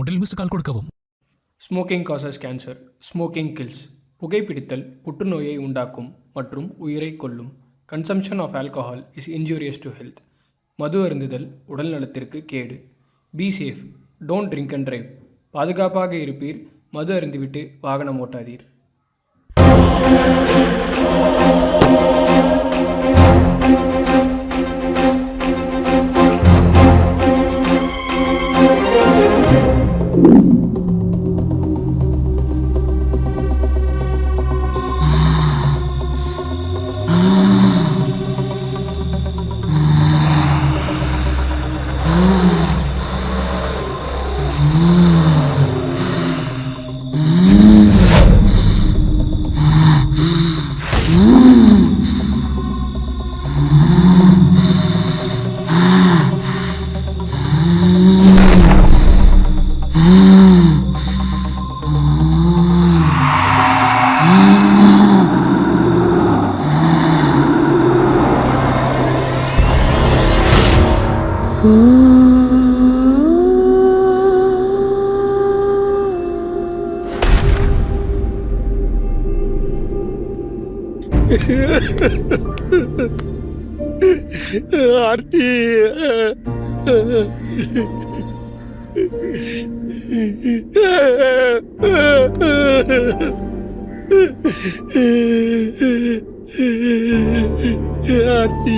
கோட்டில் missed call கொடுக்கவும். Smoking causes cancer, smoking kills. புகைப்பிடித்தல் புற்றுநோயை உண்டாக்கும் மற்றும் உயிரை கொல்லும். Consumption of alcohol is injurious to health. மது அருந்துதல் உடல் நலத்திற்கு கேடு. Be safe, don't drink and drive. பாதுகாப்பாக இருப்பீர், மது அருந்திவிட்டு வாகனம் ஓட்டாதீர். ஆர்த்தி, ஆர்த்தி,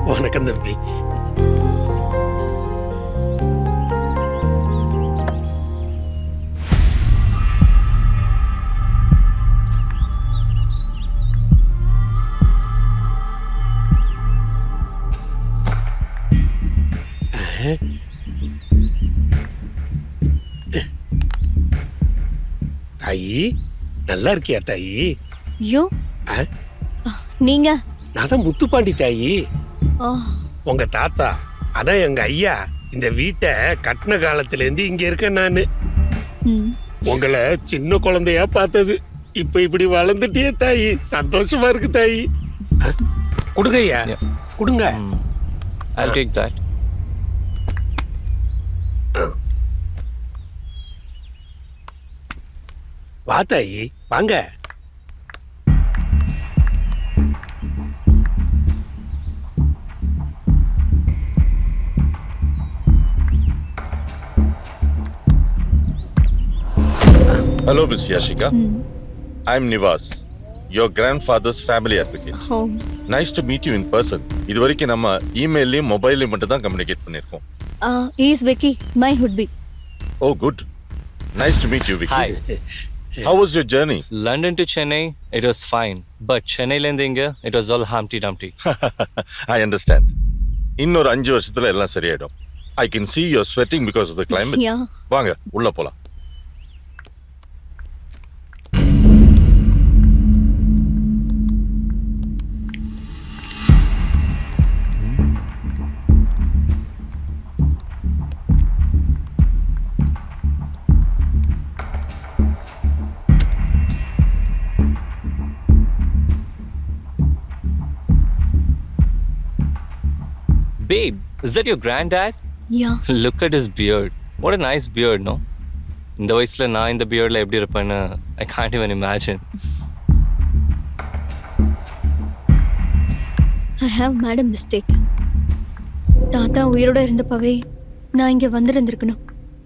வணக்கம் தம்பி. தாயி, நல்லா இருக்கியா தாயி? ஐயோ, நீங்க? நான் தான் முத்துப்பாண்டி தாயி, உங்க தாத்தா. அதான் எங்க ஐயா இந்த வீட்டை கட்டின காலத்துல இருந்து இங்க இருக்க நானு. உங்களை சின்ன குழந்தையா பார்த்தது. இப்ப இப்படி வளர்ந்துட்டே தாயி, சந்தோஷமா இருக்கு தாயி. கொடுங்க ஐயா, கொடுங்க. I'll take that. வா தாயி, வாங்க. Hello, Miss Yashika. I'm Nivas, your grandfather's family advocate. O Nice to meet you in person. இதுவரைக்கும் நம்ம இமெயிலையும் மொபைல்லையும் மட்டும் தான் கம்யூனிகேட் பண்ணியிருக்கோம். Is Vicky my would be. Oh, good. Nice to meet you, Vicky. Hi. How was your journey? London to Chennai, it was fine. But Chennai land inga, it was all Humpty Dumpty. I understand. இன்னொரு 5 வருஷத்துல எல்லாம் சரியாயிடும். I can see you're sweating because of the climate. யா வாங்க உள்ள போலாம். Babe, is that your granddad? Yeah Look at his beard. What a nice beard, no? இந்த வயசுல நான் இந்த பியர்ட்ல எப்படி இருப்பேன்னு I can't even imagine. I have made a mistake. தாத்தா உயிரோட இருந்தப்பவே நான் இங்க வந்திருந்திருக்கணும்.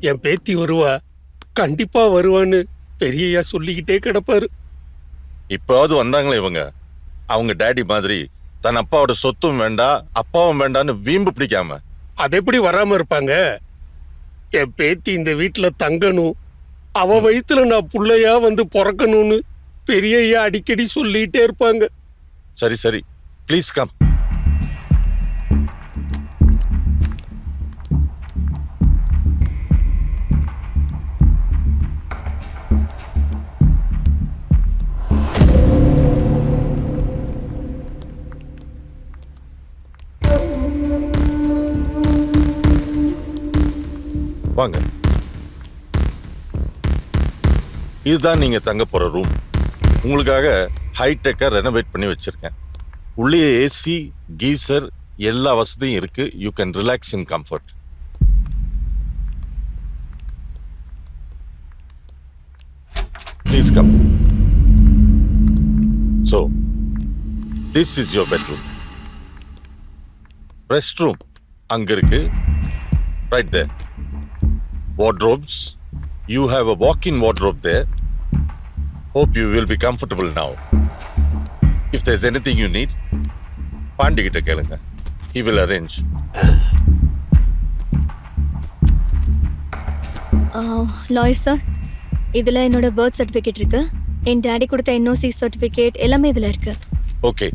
என் பேத்தி வருவா, கண்டிப்பா வருவான்னு பெரியய்யா சொல்லிக்கிட்டே கிடப்பாரு. இப்போது வந்தாங்களே இவங்க, அவங்க டேடி மாதிரி தன் அப்பாவோட சொத்தும் வேண்டாம் அப்பாவும் வேண்டான்னு வீம்பு பிடிக்காம. அது எப்படி வராம இருப்பாங்க? என் பேத்தி இந்த வீட்டுல தங்கணும், அவ வயித்துல நான் புள்ளையா வந்து பிறக்கணும்னு பெரியய்யா அடிக்கடி சொல்லிட்டே இருப்பாங்க. சரி சரி, ப்ளீஸ் கம். வாங்க. இதுதான் நீங்க தங்க போற ரூம். உங்களுக்காக ஹைடெக்கா ரெனோவேட் பண்ணி வச்சிருக்கேன். உள்ளே ஏசி, கீசர் எல்லா வசதியும் இருக்கு. You can relax in comfort. Please come. So this is your bedroom. Rest room அங்க இருக்கு, right there. Wardrobes. You have a walk-in wardrobe there. Hope you will be comfortable now. If there's anything you need, Pandi கிட்ட கேளுங்க. He will arrange. Lawyer sir, இதுல என்னோட birth certificate இருக்கு, என் daddy கொடுத்த NOC certificate எல்லாமே இதுல இருக்கு. Okay.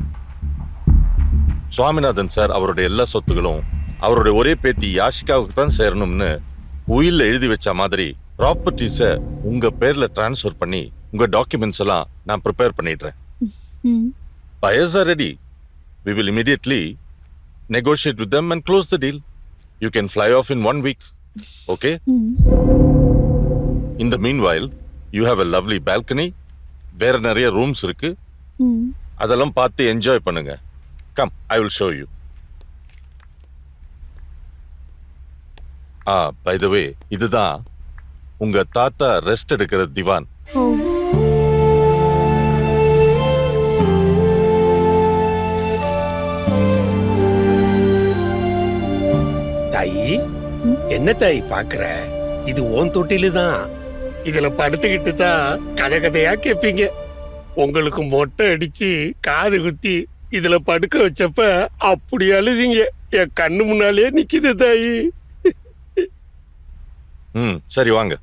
Swaminathan sir அவருடைய எல்லா சொத்துகளும் அவருடைய ஒரே பேத்தி யாஷிகாவுக்கு தான் சேரணும்னு உயில்ல எழுதி வச்ச மாதிரி ப்ராப்பர்ட்டிஸை உங்க பேர்ல டிரான்ஸ்ஃபர் பண்ணி உங்க டாக்குமெண்ட்ஸ் எல்லாம் நான் ப்ரிப்பேர் பண்ணிடுறேன். Buyers are ready. We will immediately negotiate with them and close the deal. You can fly off in 1 week. Okay? In the meanwhile, you have a lovely balcony. வேற நிறைய rooms இருக்கு. அதெல்லாம் பார்த்து enjoy பண்ணுங்க. Come, I will show you. By the way, இதுதான் உங்க தாத்தா rest எடுக்கிற திவான். தாயி, என்ன தாயி பாக்குற? இது ஓன் தொட்டிலு தான். இதுல படுத்துக்கிட்டு தான் கதை கதையா கேட்பீங்க. உங்களுக்கு மொட்டை அடிச்சு காது குத்தி இதுல படுக்க வச்சப்ப அப்படி அழுதிங்க. என் கண்ணு முன்னாலே நிக்குது தாயி. சரி வாங்க.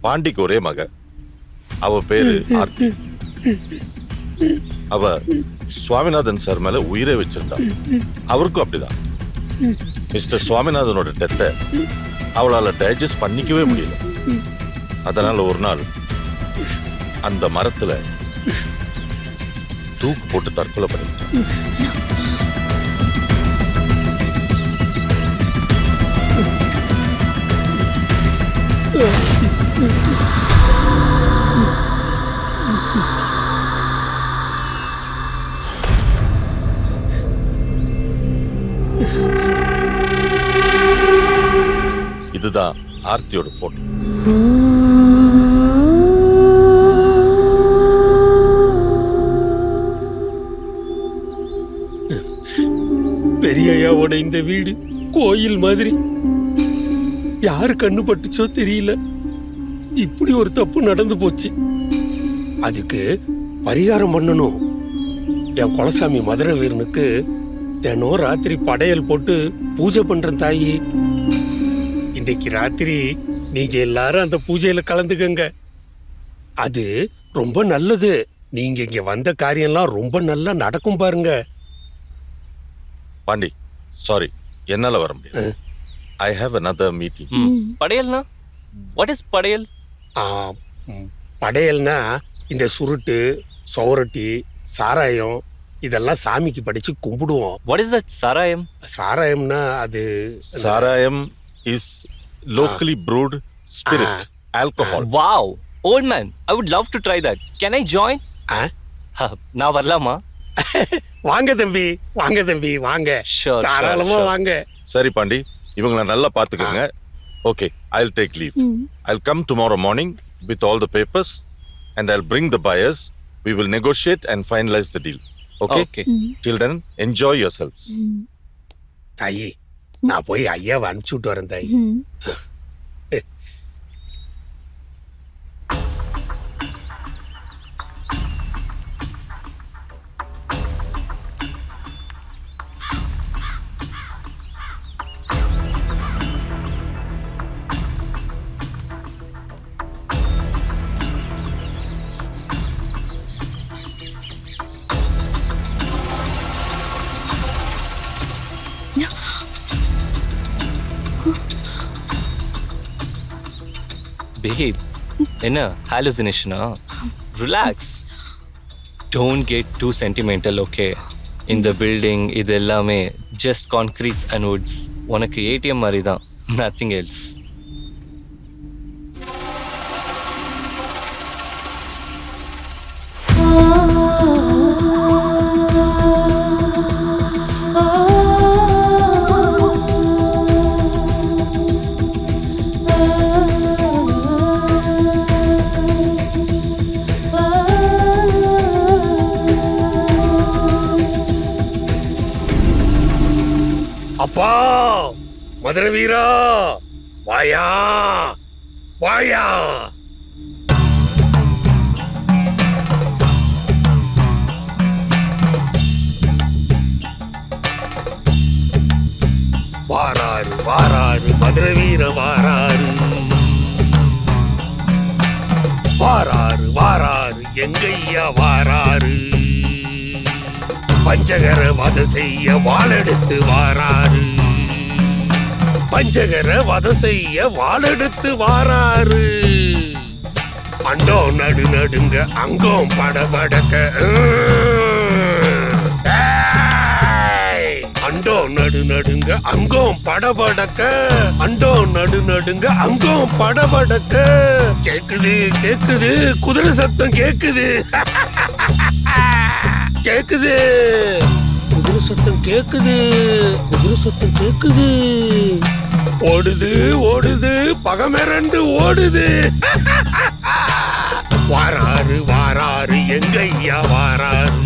பாண்டிக்கு ஒரே மக, அவ பேரு ஆர்த்தி. அவ சுவாமிநாதன் சார் மேல உயிரை வச்சிருந்தா. அவருக்கும் அப்படிதான். மிஸ்டர் சுவாமிநாதனோட டெத்தை அவளால டைஜஸ்ட் பண்ணிக்கவே முடியல. அதனால ஒரு நாள் அந்த மரத்துல தூக்கு போட்டு தற்கொலை பண்ணிட்டான். இதுதான் ஆர்த்தியோட போட்டோ. பெரியய்யாவோட இந்த வீடு கோயில் மாதிரி. யாரு கண்ணு பட்டுச்சோ தெரியல, இப்படி ஒரு தப்பு நடந்து போச்சு. அதுக்கு பரிகாரம் பண்ணணும். என் குலசாமி மதுரை வீரனுக்கு தினம் ராத்திரி படையல் போட்டு பூஜை பண்றேன் தாயி. இன்னைக்கு ராத்திரி நீங்க எல்லாரும் அந்த பூஜையில கலந்துக்கங்க. அது ரொம்ப நல்லது. நீங்க இங்க வந்த காரியம்லாம் ரொம்ப நல்லா நடக்கும் பாருங்க. பாண்டி, சாரி, என்னால வர முடியாது. I have another meeting. படையல்னா வாட் இஸ் படையல்? படையல்னா இந்த சுருட்டு, சௌரட்டி, சாராயம் இதெல்லாம் சாமிக்கு படிச்சு கும்பிடுவோம். வாட் இஸ் தட் சாராயம்? சாராயம்னா அது சாராயம் is locally brewed spirit, alcohol. Wow, old man, I would love to try that. Can I join? நான் வரலாமா? வாங்க தம்பி, வாங்க தம்பி, வாங்க. Sure, தாராளமா sure. வாங்க. சரி பாண்டி, இவங்கள நல்லா பாத்துக்கங்க. Okay, I'll take leave. I'll come tomorrow morning with all the papers and I'll bring the buyers. We will negotiate and finalize the deal. Okay? Okay. Till then, enjoy yourselves. தாயி, நான் போய் ஐயாவை அனுப்பிச்சு விட்டு வரேன் தாயி. Babe, என்ன hallucination-ஆ? Relax. Don't get too sentimental, okay? இந்த building இது எல்லாமே just concretes and woods. உனக்கு ATM மாதிரி தான், nothing else. அப்பா மதுரை வீரா, வாயா வாயா. வாராரு வாராரு மதுரை வீர வாராரு. வாராரு வாராரு எங்கையா வாராரு. பஞ்சகர வத செய்ய வாளெடுத்து வாராரு. பஞ்சகர வத செய்ய வாளெடுத்து வாராரு. அண்டோ நடு நடுங்க அங்கோம் படபடக்க. அண்டோ நடு நடுங்க அங்கோம் படபடக்க. அண்டோ நடு நடுங்க அங்கோம் படபடக்க. கேக்குது கேக்குது குதிரை சத்தம் கேக்குது. கேக்குது குதிரை சத்தம் கேக்குது. குதிரை சத்தம் கேக்குது. ஓடுது ஓடுது பகமிரண்டு ஓடுது. வாராரு வாராரு எங்கையா வாராரு.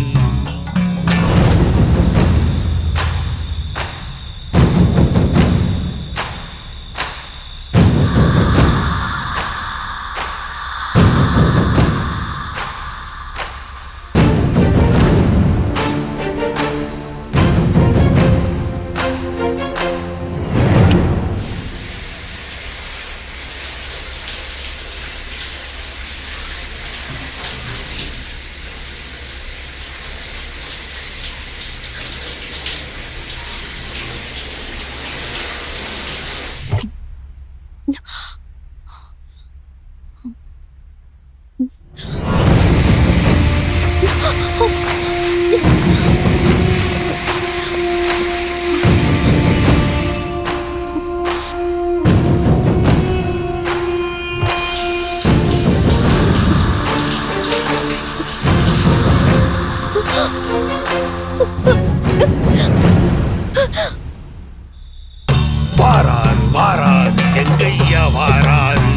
வாராரு வாராரு எங்கையா வாராரு,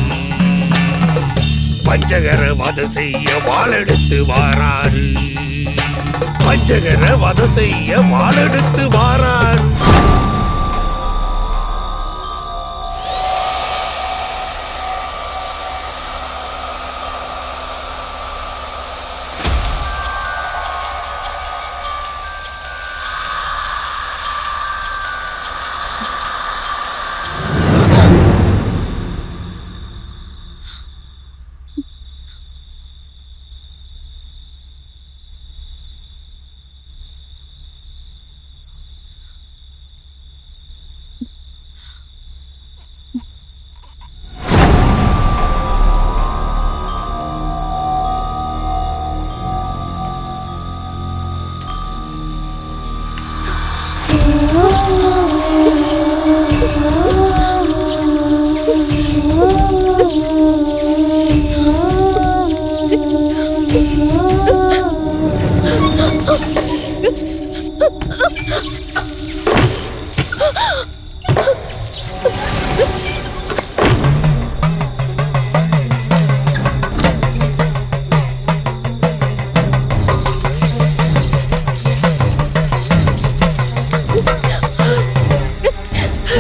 பஞ்சகர வத செய்ய வாளெடுத்து வாராரு, பஞ்சகர வத செய்ய வாளெடுத்து வாராரு.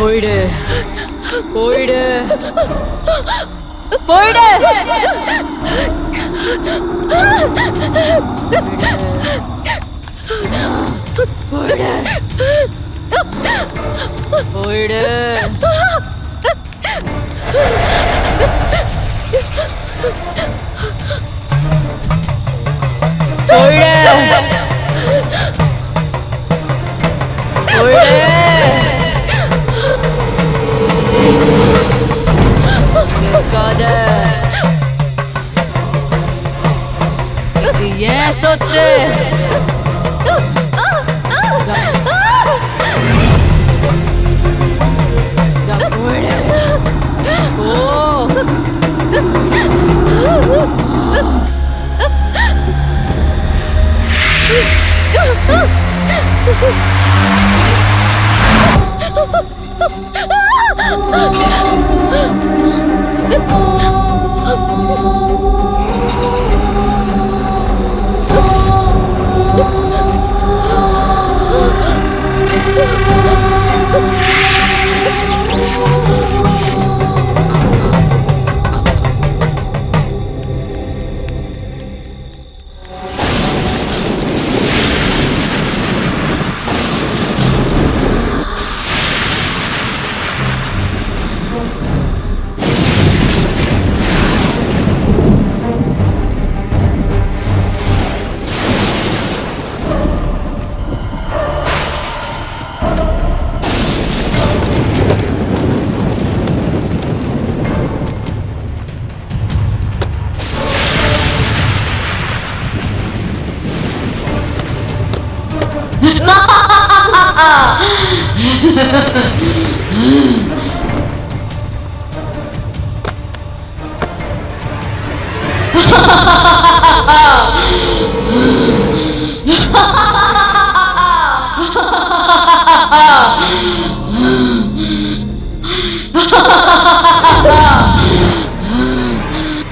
போயிடு போயிடு போயிடு போயிடு போயிடு போயிடு போயிடு இருக்காத. இது ஏன் சொத்து? போயிடு போ.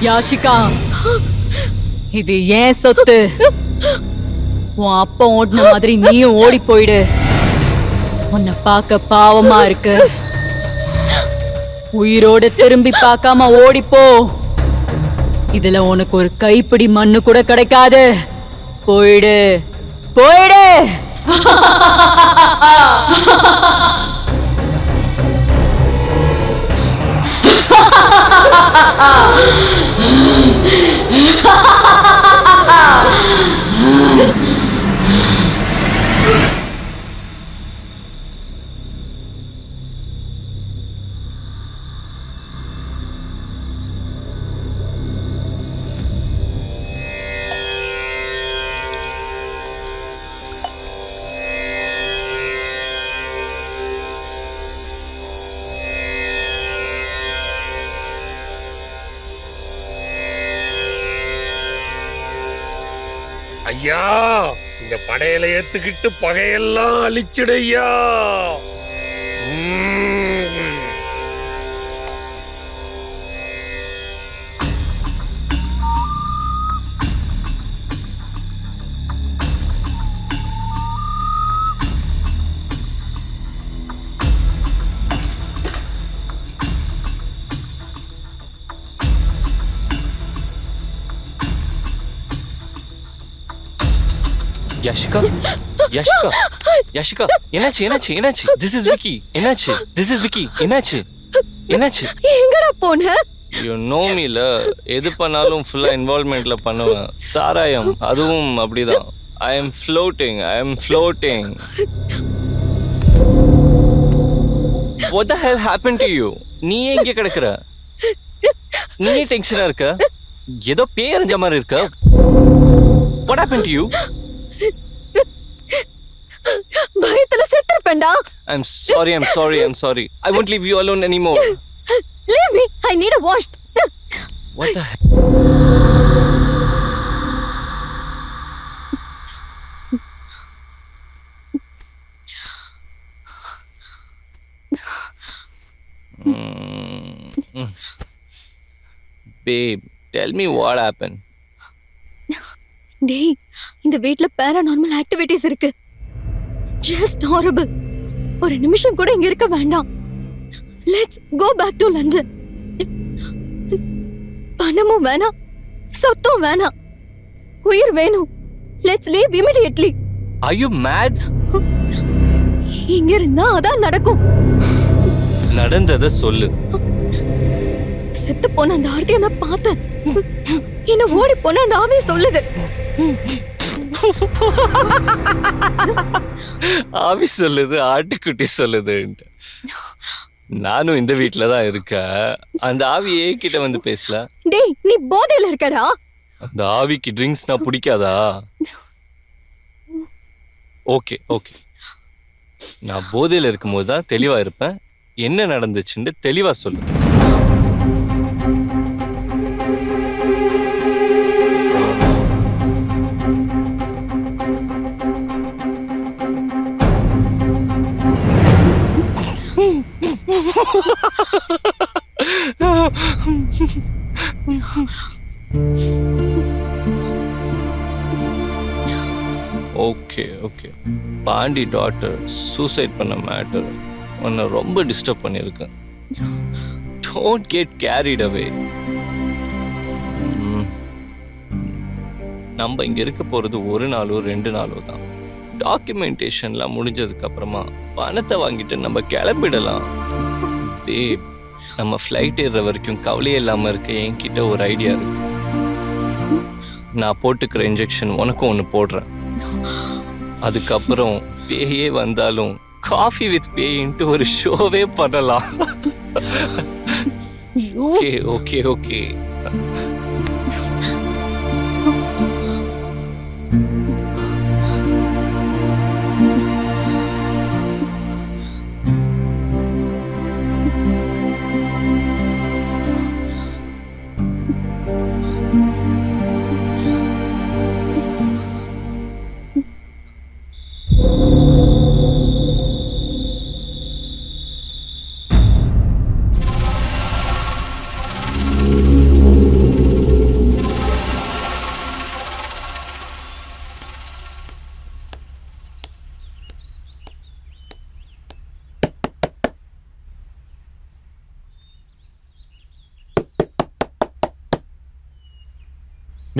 யாஷிகா, இது ஏன் சொத்து? உன் அப்பா ஓடின மாதிரி நீயும் ஓடி போயிடு. உன்னை பார்க்க பாவமா இருக்கு. உயிரோட திரும்பி பார்க்காம ஓடிப்போ. இதுல உனக்கு ஒரு கைப்பிடி மண்ணு கூட கிடைக்காது. போயிடு போயிடு. ஐயா இந்த படையில ஏத்துக்கிட்டு பகையெல்லாம் அழிச்சிடையா. யாஷிகா யாஷிகா யாஷிகா என்னாச்சு என்னாச்சு என்னாச்சு? This is Vicky. என்னாச்சு? This is Vicky. என்னாச்சு என்னாச்சு? எங்கடா போன? யூ நோ மீல, எது பண்ணாலும் ஃபுல்லா இன்வால்வ்மெண்ட்ல பண்ணுவேன். சாராயம் அதுவும் அப்படிதான். I am floating. What the hell happened to you? நீ எங்க கிடக்குற? நீயே டென்ஷனா இருக்க? ஏதோ பேய் அறிஞ்ச மாதிரி இருக்க. What happened to you? பயத்துல செத்துறேன்டா. I'm sorry. I won't leave you alone anymore. Leave me. I need a wash. What the heck? Babe, tell me what happened. டேய், இந்த வீட்ல paranormal activities இருக்கு. Just horrible. ஒரு நிமிஷம் கூட இங்க இருக்க வேண்டாம். Let's go back to London. பணமும் வேணாம், சொத்தும் வேணாம், உயிர் வேணும். Let's leave immediately. Are you mad? இங்க இருந்தா அதான் நடக்கும். நடந்தத சொல்லு. செத்து போன அந்த ஆர்த்தியை நான் பார்த்தேன். என்ன ஓடி போன அந்த ஆவி சொல்லுது. ஆவி சொல்லுது, ஆட்டுக்குட்டி சொல்லுது. நானும் இந்த வீட்ல தான் இருக்கேன். அந்த ஆவியே கிட்ட வந்து பேசல. டேய், நீ போதையில இருக்கடா. அந்த ஆவிக்கு ட்ரிங்க்ஸ்னா பிடிக்காதா? ஓகே நான் போதையில இருக்கும்போது தான் தெளிவா இருப்பேன். என்ன நடந்துச்சுன்னு தெளிவா சொல்லு. ஓகே பாண்டி டாட்டர் சூசைட் பண்ண மேட்டர் உன்னை ரொம்ப டிஸ்டர்ப் பண்ணியிருக்கேன். Don't get carried away. நம்ம இங்க இருக்க போறது ஒரு நாளோ 2 நாளோ தான். டாக்குமெண்டேஷன்லாம் முடிஞ்சதுக்கு அப்புறமா பணத்தை வாங்கிட்டு நம்ம கிளம்பிடலாம். பேப், நம்ம ஃப்ளைட் ஏறுற வரைக்கும் கவலையே இல்லாம இருக்க என்கிட்ட ஒரு ஐடியா இருக்கு. நான் போட்டுக்கிற இன்ஜெக்ஷன் உனக்கும் ஒன்று போடுறேன். அதுக்கப்புறம் பேயே வந்தாலும் காஃபி வித் பேயின்ட்டு ஒரு ஷோவே பண்ணலாம். Okay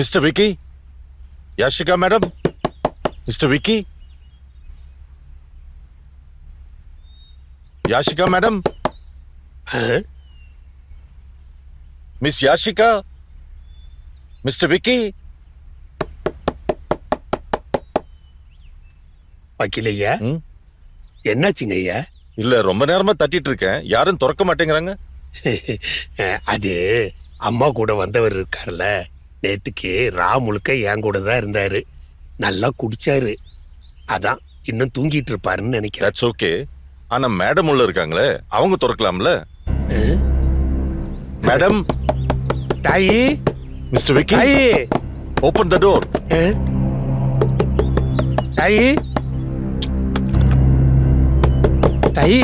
Mr. Vicky? Yashika madam? Mr. Vicky? Yashika madam? Miss Yashika? Mr. Vicky? வக்கீலையா, என்னாச்சுங்க ஐயா? இல்ல, ரொம்ப நேரமா தட்டிட்டு இருக்கேன், யாரும் திறக்க மாட்டேங்கிறாங்க. அது அம்மா கூட வந்தவர் இருக்கார்ல, நேத்துக்கு முழுக்க என் கூட தான் இருந்தாரு. நல்லா குடிச்சாரு. அதான் இன்னும் தூங்கிட்டு இருப்பாருன்னு நினைக்கிறேன். That's okay. ஆனா மேடம் உள்ள இருக்காங்களே, அவங்க திறக்கலாம்ல. மேடம், தாயி, மிஸ்டர் விக்கி, தாயி, ஓபன் த டோர். தாயி தாயி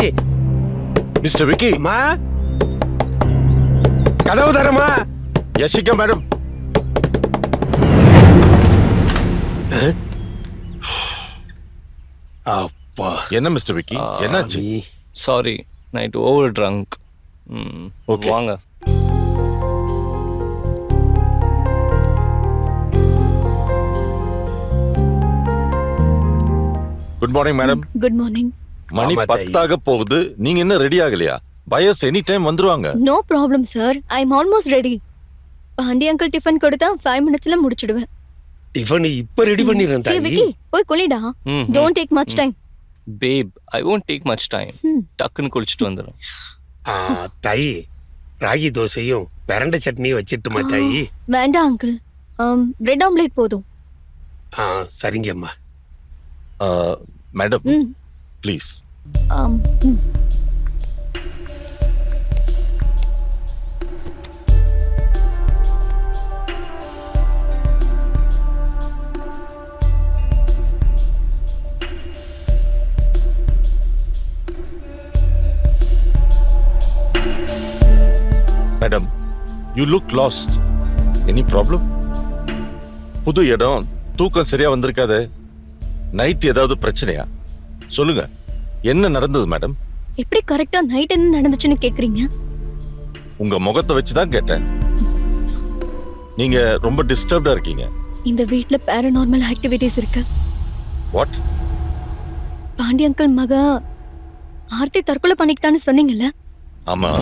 மிஸ்டர் விக்கி, அம்மா கதவு தரமா? யசிகா மேடம். அப்பா என்ன மிஸ்டர் விக்கி, என்னாச்சு? நீ sorry, night over drunk. Okay. வாங்க. Good morning madam. Good morning. மணி ஆமா, தாயி. 10 போகுது, நீங்க என்ன ரெடி ஆகலையா? பயஸ் எனி டைம் வந்துருவாங்க. No problem sir, I am almost ready. Pandi uncle tiffin கொடுத்தா 5 மினிட்ஸ்ல முடிச்சிடுவேன். டிஃபன் இப்ப ரெடி பண்ணிடுறேன் ஹே தாயி. விக்கி, போய் குளிடா. Don't take much time. Babe, I won't take much time. டக்குன்னு குளிச்சுட்டு வந்துடும். தாயி, ராகி தோசையும் பிரண்டை சட்னியும் வச்சிட்டுமா தாயி? வேண்டாம் அங்கிள், பிரெட் ஆம்லேட் போதும். சரிங்கம்மா. மேடம் ம், ப்ளீஸ். ம். Madam, you look last. Any problem? புது இடம், தூக்கம் சரியா வந்திருக்காதே. நைட் ஏதாவது பிரச்சனையா? சொல்லுங்க, என்ன நடந்தது மேடம்? எப்படி கரெக்டா நைட் என்ன நடந்துச்சுன்னு கேக்குறீங்க? உங்க முகத்தை வச்சு தான் கேட்டேன். நீங்க ரொம்ப டிஸ்டர்ப்டா இருக்கீங்க. இந்த வீட்ல பேரநார்மல் ஆக்டிவிட்டிஸ் இருக்கு. வாட்? பாண்டி அங்கிள் மக ஆர்த்தி தற்கொலை பண்ணிக்கிட்டான்னு சொன்னீங்கல்ல? ஆமா.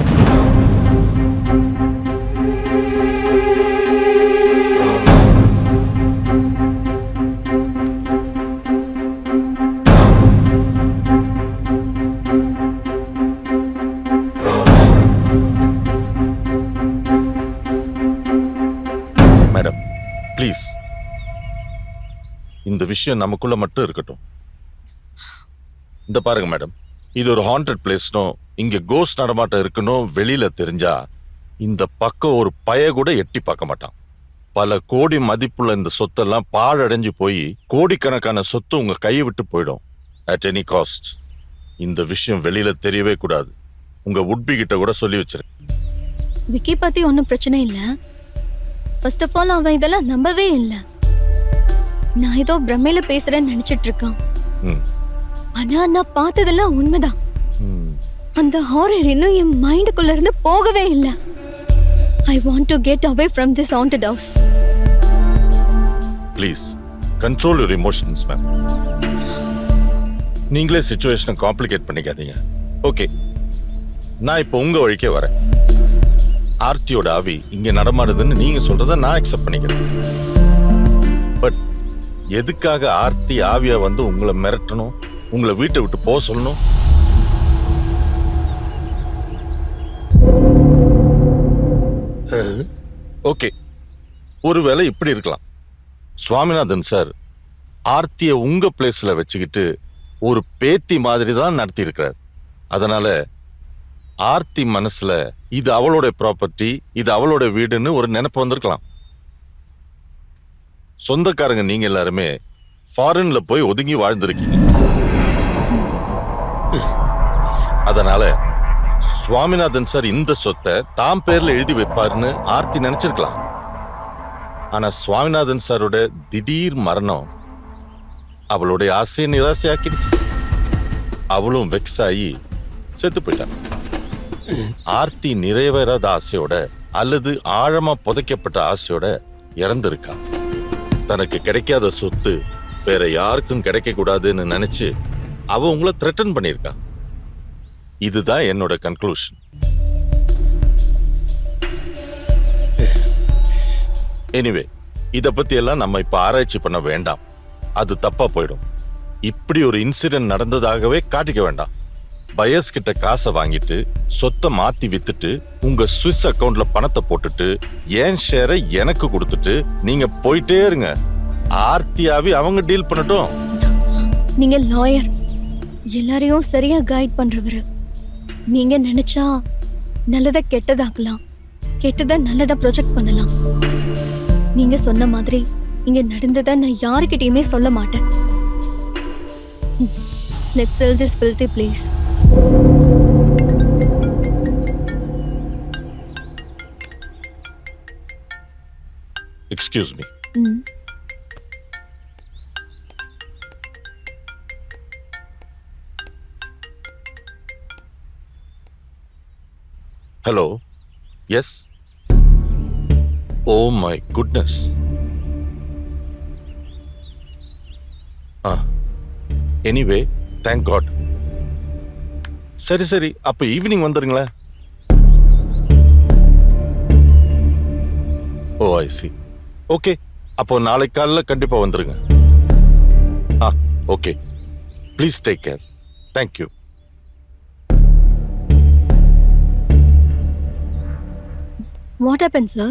மேடம் ப்ளீஸ், இந்த விஷயம் நமக்குள்ள மட்டும் இருக்கட்டும். இந்த பாருங்க மேடம், இது ஒரு ஹாண்டட் பிளேஸ்னோ இங்க கோஸ்ட் நடமாட்டம் இருக்கணும் வெளியில தெரிஞ்சா இந்த பக்கம் ஒரு பய கூட எட்டி பார்க்க மாட்டான். பல கோடி மதிப்புள்ள இந்த சொத்தெல்லாம் பாழடைஞ்சு போய் கோடிக்கணக்கான சொத்து உங்க கையை விட்டு போயிடும். அட் எனி காஸ்ட் இந்த விஷயம் வெளியில தெரியவே கூடாது. உங்க உட்பி கிட்ட கூட சொல்லி வச்சிரு. விக்கி பத்தி ஒன்றும் பிரச்சனை இல்ல. ஃபர்ஸ்ட் ஆஃப் ஆல் அவன் இதெல்லாம் நம்பவே இல்லை. நான் ஏதோ பிரமையில பேசுறேன்னு நினைச்சிட்டு இருக்கான். ம். ஆனா நான் பார்த்ததெல்லாம் உண்மைதான். ம். அந்த ஹாரர் இன்னும் என் மைண்டுக்குள்ள இருந்து போகவே இல்லை. I want to get away from this haunted house. Please control your emotions ma'am. நீங்களே சிச்சுவேஷனை காம்ப்ளிகேட் பண்ணிக்காதீங்க. ஓகே, நான் இப்போ உங்க வழிக்கே வரேன். ஆர்த்தியோட ஆவி இங்க நடமாடுதுன்னு நீங்க சொல்றத நான் அக்செப்ட் பண்ணிக்கிறேன். பட் எதுக்காக ஆர்த்தி ஆவியா வந்து உங்களை மிரட்டணும், உங்களை வீட்டை விட்டு போக சொல்லணும்? ஓகே, ஒருவேளை இப்படி இருக்கலாம். சுவாமிநாதன் சார் ஆர்த்தியை உங்க பிளேஸ்ல வச்சுக்கிட்டு ஒரு பேத்தி மாதிரி தான் நடத்தி இருக்கிறார். அதனால ஆர்த்தி மனசுல இது அவளோட ப்ராப்பர்ட்டி, இது அவளோட வீடுன்னு ஒரு நினைப்பு வந்திருக்கலாம். சொந்தக்காரங்க நீங்க எல்லாருமே ஃபாரின்ல போய் ஒதுங்கி வாழ்ந்திருக்கீங்க. அதனால சுவாமிநாதன் சார் இந்த சொத்தை தாம் பேர்ல எழுதி வைப்பாருன்னு ஆர்த்தி நினைச்சிருக்கலாம். ஆனா சுவாமிநாதன் சாரோட திடீர் மரணம் அவளுடைய ஆசையை நிராசையாக்கிடுச்சு. அவளும் வெக்ஸ் ஆகி செத்து போயிட்டான். ஆர்த்தி நிறைவேறாத ஆசையோட அல்லது ஆழமா புதைக்கப்பட்ட ஆசையோட இறந்திருக்கா. தனக்கு கிடைக்காத சொத்து வேற யாருக்கும் கிடைக்க கூடாதுன்னு நினைச்சு அவ உங்களை த்ரெட்டன் பண்ணிருக்கா. இதுதான் என்னோட கன்க்ளூஷன். எனிவே, இத பத்தி எல்லாம் நம்ம இப்ப ஆராய்ச்சி பண்ண வேண்டாம். அது தப்பா போயிடும். இப்படி ஒரு இன்சிடென்ட் நடந்ததாகவே காட்டிக்க வேண்டாம். பயஸ் கிட்ட காசை வாங்கிட்டு சொத்தை மாத்தி வித்துட்டு உங்க ஸ்விஸ் அக்கவுண்ட்ல பணத்தை போட்டுட்டு ஏன் ஷேரை எனக்கு கொடுத்துட்டு நீங்க போயிட்டே இருங்க. ஆர்த்தியாவி அவங்க டீல் பண்ணட்டும். நீங்க லாயர், எல்லாரையும் சரியா கைட் பண்றவரு. நீங்க நினைச்சா நல்லதை கெட்டதாக்கலாம், கெட்டதை நல்லதா ப்ரொஜெக்ட் பண்ணலாம். நீங்க சொன்ன மாதிரி இங்க நடந்ததை நான் யாருக்கிட்டயுமே சொல்ல மாட்டேன். Let's sell this filthy place. Excuse me. Mm. Hello. Yes. Oh my goodness. Anyway thank God. சரி சரி, அப்ப ஈவினிங் வந்துருங்களேன். Oh I see. ஓகே, அப்போ நாளைக்கு காலைல கண்டிப்பா வந்துருங்க. Okay, please take care. Thank you. What happened, sir?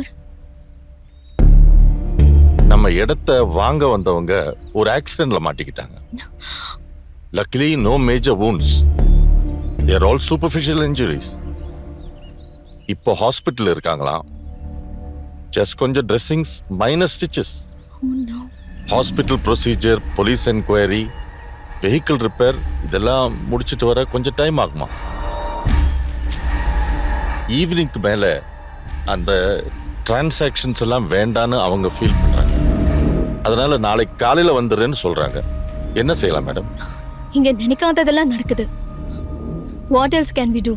நம்ம இடத்த வாங்க வந்தவங்க ஒரு ஆக்சிடென்ட்ல மாட்டிக்கிட்டாங்க. Luckily no major wounds. They are all superficial injuries. இப்போ ஹாஸ்பிட்டல் இருக்காங்களாம். ஜஸ்ட் கொஞ்சம் dressings, minor stitches. Oh no. Hospital procedure, police enquiry, vehicle repair இதெல்லாம் முடிச்சிட்டு வர கொஞ்சம் டைம் ஆகுமா. ஈவினிங்க்கு மேல அந்த டிரான்சாக்ஷன்ஸ் எல்லாம் வேண்டான்னு அவங்க ஃபீல் பண்றாங்க. அதனால நாளைக்கு காலையில வந்துடுறேன்னு சொல்றாங்க. என்ன செய்யலாம் மேடம்? இங்க நினைக்காததெல்லாம் நடக்குது. What else can we do?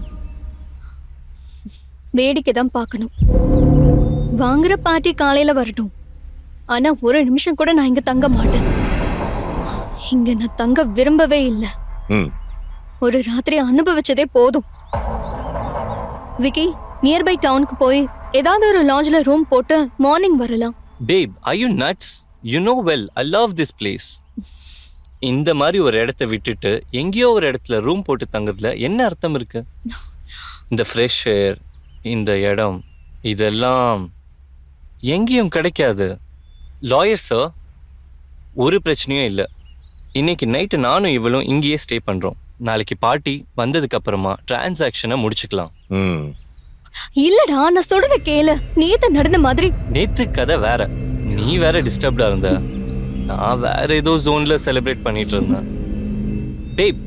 வேடிக்கை தான் பார்க்கணும். வாங்குற பார்ட்டி காலையில வரட்டும். ஆனா ஒரு நிமிஷம் கூட நான் இங்க தங்க மாட்டேன். இங்க நான் தங்க விரும்பவே இல்லை. ம். ஒரு ராத்திரி அனுபவிச்சதே போதும். விக்கி, நியர்பை டவுனுக்கு போய் ஏதாவது ஒரு லாட்ஜ்ல ரூம் போட்டு மார்னிங் வரலாம். Babe, are you nuts? You know well, I love this place. இந்த மாதிரி ஒரு இடத்த விட்டுட்டு எங்கேயோ ஒரு இடத்துல ரூம் போட்டு தங்குறதுல என்ன அர்த்தம் இருக்கு? இந்த ஃப்ரெஷ் ஏர், இந்த இடம், இதெல்லாம் எங்கேயும் கிடைக்காது. லாயர் சார், ஒரு பிரச்சனையும் இல்லை. இன்னைக்கு நைட்டு நானும் இவளும் இங்கேயே ஸ்டே பண்றோம். நாளைக்கு பார்ட்டி வந்ததுக்கு அப்புறமா டிரான்சாக்ஷனை முடிச்சுக்கலாம். ம். இல்லடா, நான் சொல்றத கேளு. நேத்து நடந்த மாதிரி. நேத்து கதை வேற, நீ வேற டிஸ்டர்ப்டா இருந்த, நான் வேற ஏதோ ஜோன்ல செலிப்ரேட் பண்ணிட்டு இருந்தேன். பேப்,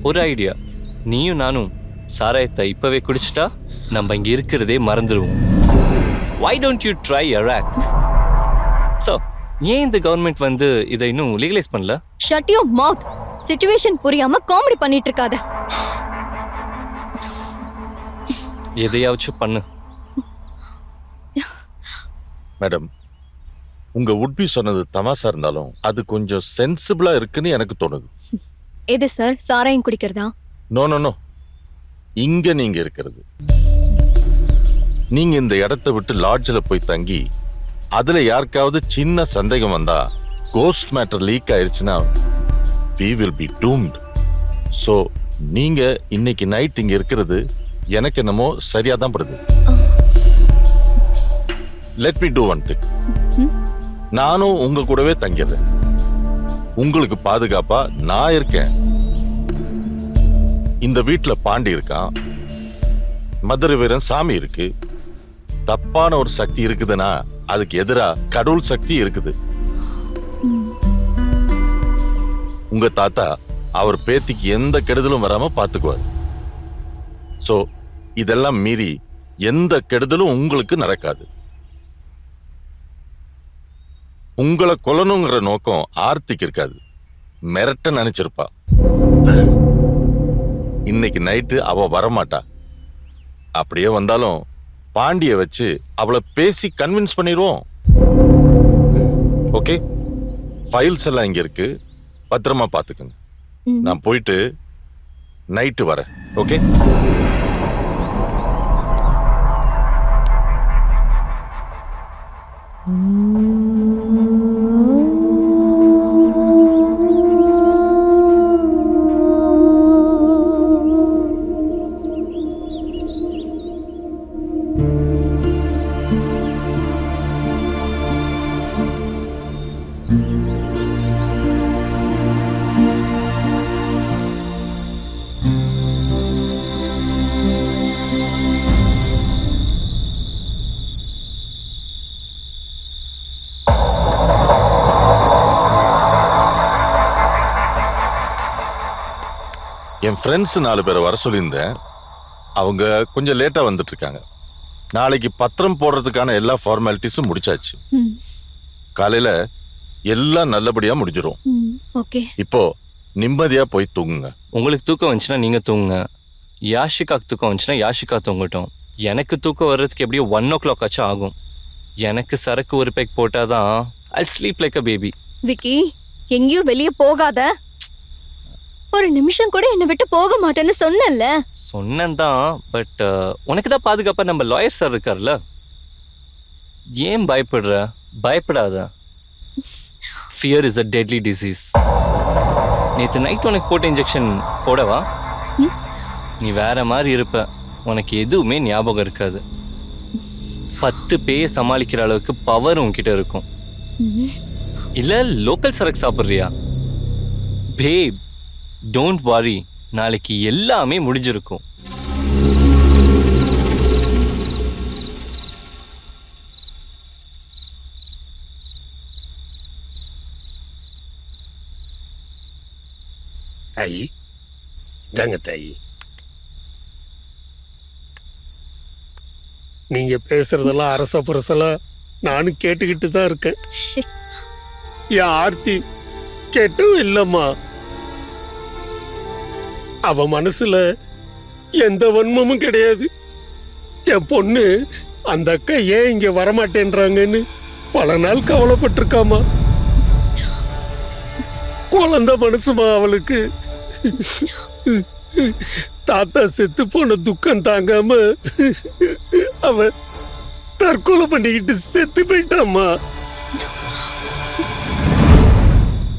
ஒரு ஐடியா. நீயும் நானும் சாராயத்தை இப்பவே குடிச்சிட்டா நம்ம இங்க இருக்கிறதே மறந்துடுவோம். Why don't you try Iraq? So, ஏன் இந்த கவர்மெண்ட் வந்து இதை இன்னும் லீகலைஸ் பண்ணல? Shut your mouth. சிச்சுவேஷன் புரியாம காமெடி பண்ணிட்டு இருக்காத. எதையாச்சும் பண்ணு. மேடம், உங்க உட்பி சொன்னது தமாசா இருந்தாலும் அது கொஞ்சம் சென்சிபிளா இருக்குன்னு எனக்கு தோணுது. எது சார், சாராயம் குடிக்கிறதா? நோ நோ நோ, இங்க நீங்க இருக்கிறது. நீங்க இந்த இடத்தை விட்டு லாட்ஜில் போய் தங்கி அதுல யாருக்காவது சின்ன சந்தேகம் வந்தா, கோஸ்ட் மேட்டர் லீக் ஆயிருச்சுன்னா we will be doomed. So நீங்க இன்னைக்கு நைட் இங்க இருக்கிறது எனக்கு என்னமோ சரியா தான் படுது. Let me do one thing. நானும் உங்க கூடவே தங்கிடுறேன். உங்களுக்கு பாதுகாப்பா நான் இருக்கேன். இந்த வீட்டுல பாண்டி இருக்கான், மதுரை வீரன் சாமி இருக்கு. தப்பான ஒரு சக்தி இருக்குதுன்னா அதுக்கு எதிரா கடவுள் சக்தி இருக்குது. உங்க தாத்தா அவர் பேத்திக்கு எந்த கெடுதலும் வராம பாத்துக்குவார். சோ இதெல்லாம் மீறி எந்த கெடுதலும் உங்களுக்கு நடக்காது. உங்களை கொல்லணுங்கிற நோக்கம் ஆர்த்திக்கு இருக்காது. மிரட்ட நினைச்சிருப்பா. இன்னைக்கு நைட்டு அவ வரமாட்டா. அப்படியே வந்தாலும் பாண்டிய வச்சு அவளை பேசி கன்வின்ஸ் பண்ணிடுவோம். ஓகே, ஃபைல்ஸ் எல்லாம் இங்க இருக்கு, பத்திரமா பாத்துக்கங்க. நான் போயிட்டு நைட்டு வரேன். ஓகே. என் ஃப்ரெண்ட்ஸ் 4 பேரை வர சொல்லியிருந்தேன். அவங்க கொஞ்சம் லேட்டா வந்துட்டு இருக்காங்க. நாளைக்கு பத்திரம் போடுறதுக்கான எல்லா ஃபார்மாலிட்டிஸும் முடிச்சாச்சு. காலையில எல்லாம் நல்லபடியா முடிஞ்சிரும். ஓகே. இப்போ நிம்மதியா போய் தூங்குங்க. உங்களுக்கு தூக்கம் வந்துச்சுன்னா நீங்க தூங்குங்க. யாஷிகாக்கு தூக்கம் வந்துச்சுன்னா யாஷிகா தூங்கட்டும். எனக்கு தூக்கம் வர்றதுக்கு எப்படியும் 1 o'clock ஆச்சும் ஆகும். எனக்கு சரக்கு ஒரு பேக் போட்டாதான் I'll sleep like a baby. Vicky, எங்கேயும் வெளியே போகாத. ஒரு நிமிஷம் கூட என்னை விட்டு போக மாட்டேன்னு சொன்னல. சொன்னேன்தான், பட் உனக்கு தான் பாதுகாப்பா நம்ம லாயர் சார் இருக்கார்ல. ஏன் பயப்படுற? பயப்படாத. Fear is a deadly disease. நேற்று நைட் உனக்கு போட்ட இன்ஜெக்ஷன் போடவா? நீ வேற மாதிரி இருப்ப. உனக்கு எதுவுமே ஞாபகம் இருக்காது. 10 பேயை சமாளிக்கிற அளவுக்கு பவர் உன்கிட்ட இருக்கும். இல்ல லோக்கல் சரக்கு சாப்பிட்றியா? பேப், டோன்ட் வரி, நாளைக்கு எல்லாமே முடிஞ்சிருக்கும். தாயி, இந்தாங்க தாயி. நீங்க பேசுறதெல்லாம் அரச புரசலா நானும் கேட்டுக்கிட்டு தான் இருக்கேன். என் ஆர்த்தி கேட்டும் இல்லம்மா. அவ மனசுல எந்த வன்மமும் கிடையாது. என் பொண்ணு அந்த அக்கா ஏன் இங்க வரமாட்டேன்றாங்கன்னு பல நாள் கவலைப்பட்டிருக்காமா. குழந்தை மனசுமா அவளுக்கு. தாத்தா செத்து போன துக்கம் தாங்காம அவ தற்கொலை பண்ணிக்கிட்டு செத்து போயிட்டாமா.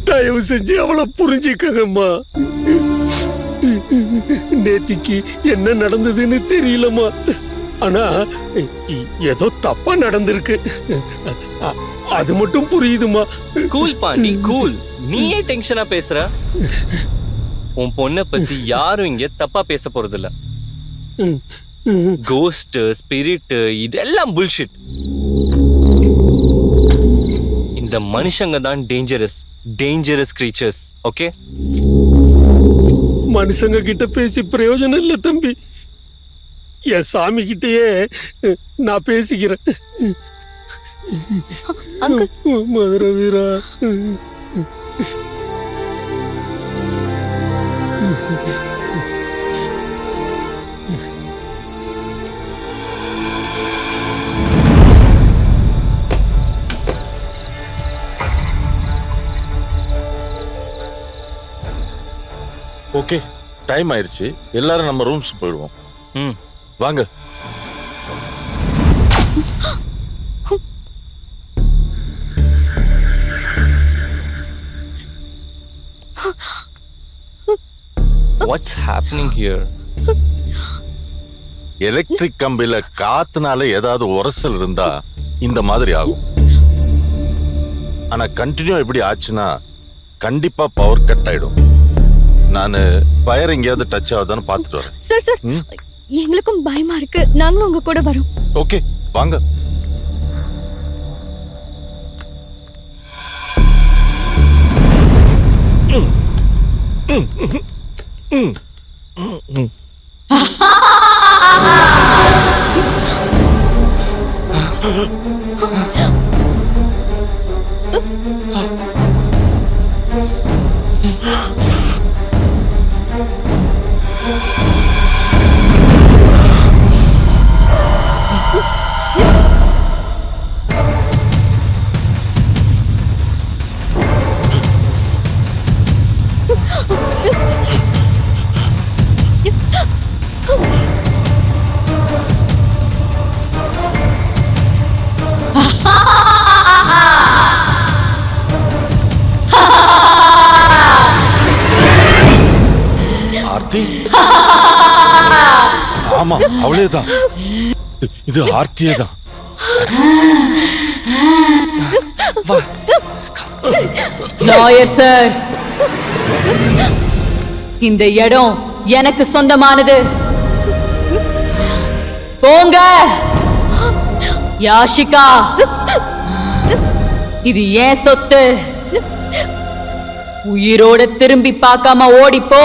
தயவு செஞ்சு அவளை புரிஞ்சுக்கங்கம்மா. நேத்திக்கு என்ன நடந்ததுன்னு தெரியலம்மா. ஆனா ஏதோ தப்பா நடந்திருக்கு, அது மட்டும் புரியுதுமா. Cool Pandi, cool. நீ ஏன் டென்ஷனா பேசுற? உன் பொண்ணை பத்தி யாரும் இங்க தப்பா பேச போறதில்ல. கோஸ்ட், ஸ்பிரிட் இதெல்லாம் புல்ஷிட். இந்த மனுஷங்க தான் டேஞ்சரஸ் கிரீச்சர்ஸ். ஓகே, மனுஷங்க கிட்ட பேசி பிரயோஜனம் இல்ல தம்பி. என் சாமி கிட்டயே நான் பேசிக்கிறேன். மதுரை வீரா, ஓகே, டைம் ஆயிடுச்சு. எல்லாரும் நம்ம ரூம்ஸ் போயிடுவோம். வாங்க. What's happening here? எலக்ட்ரிக் கம்பியில காத்துனால ஏதாவது உரசல் இருந்தா இந்த மாதிரி ஆகும். ஆனா கண்டினியூ இப்படி ஆச்சுன்னா கண்டிப்பா பவர் கட் ஆயிடும். நான் வயர் எங்கேயாவது டச் ஆகுதான்னு பார்த்துட்டு வரேன். சார், எங்களுக்கும் பயமா இருக்கு. நாங்களும் உங்க கூட வரோம். ஓகே, வாங்க. ஆர்த்தி, ஆமா அவளேதான். இது ஆர்த்தியே தான். லாயர் சார், இந்த இடம் எனக்கு சொந்தமானது. போங்க. யாஷிகா, இது ஏன் சொத்து. உயிரோட திரும்பி பார்க்காம ஓடிப்போ.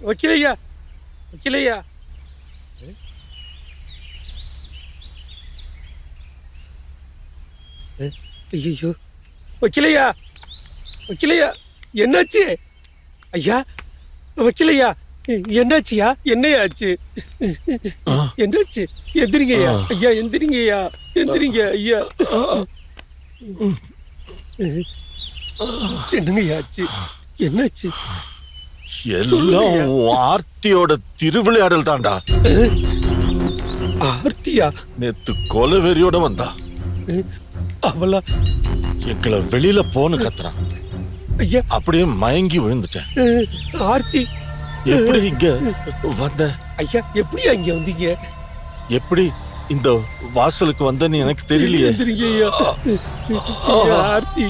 வக்கீலையா, வக்கீலையா. ஐயோ, வக்கீலையா, வக்கீலையா, என்னாச்சு ஐயா? வக்கீலையா, என்னாச்சுயா? என்னையாச்சு? என்னாச்சு? எந்திரிங்கய்யா ஐயா, எந்திரிங்கய்யா, எந்திரிங்க ஐயா. என்னங்கய்யாச்சு? என்னாச்சு? எல்லாம் உன் ஆர்த்தியோட திருவிளையாடல் தான்டா. ஆர்த்தியா? நேத்து கொலவெறியோட வந்தா. அவளா? எங்களை வெளியில போன்னு கத்துறான். ஐயா, அப்படியே மயங்கி விழுந்துட்டேன். ஆர்த்தி எப்படி இங்க வந்த? ஐயா, எப்படியா இங்க வந்தீங்க? எப்படி இந்த வாசலுக்கு வந்தன்னு எனக்கு தெரியலையே. எந்திரிங்க ஐயா. ஐயா, ஆர்த்தி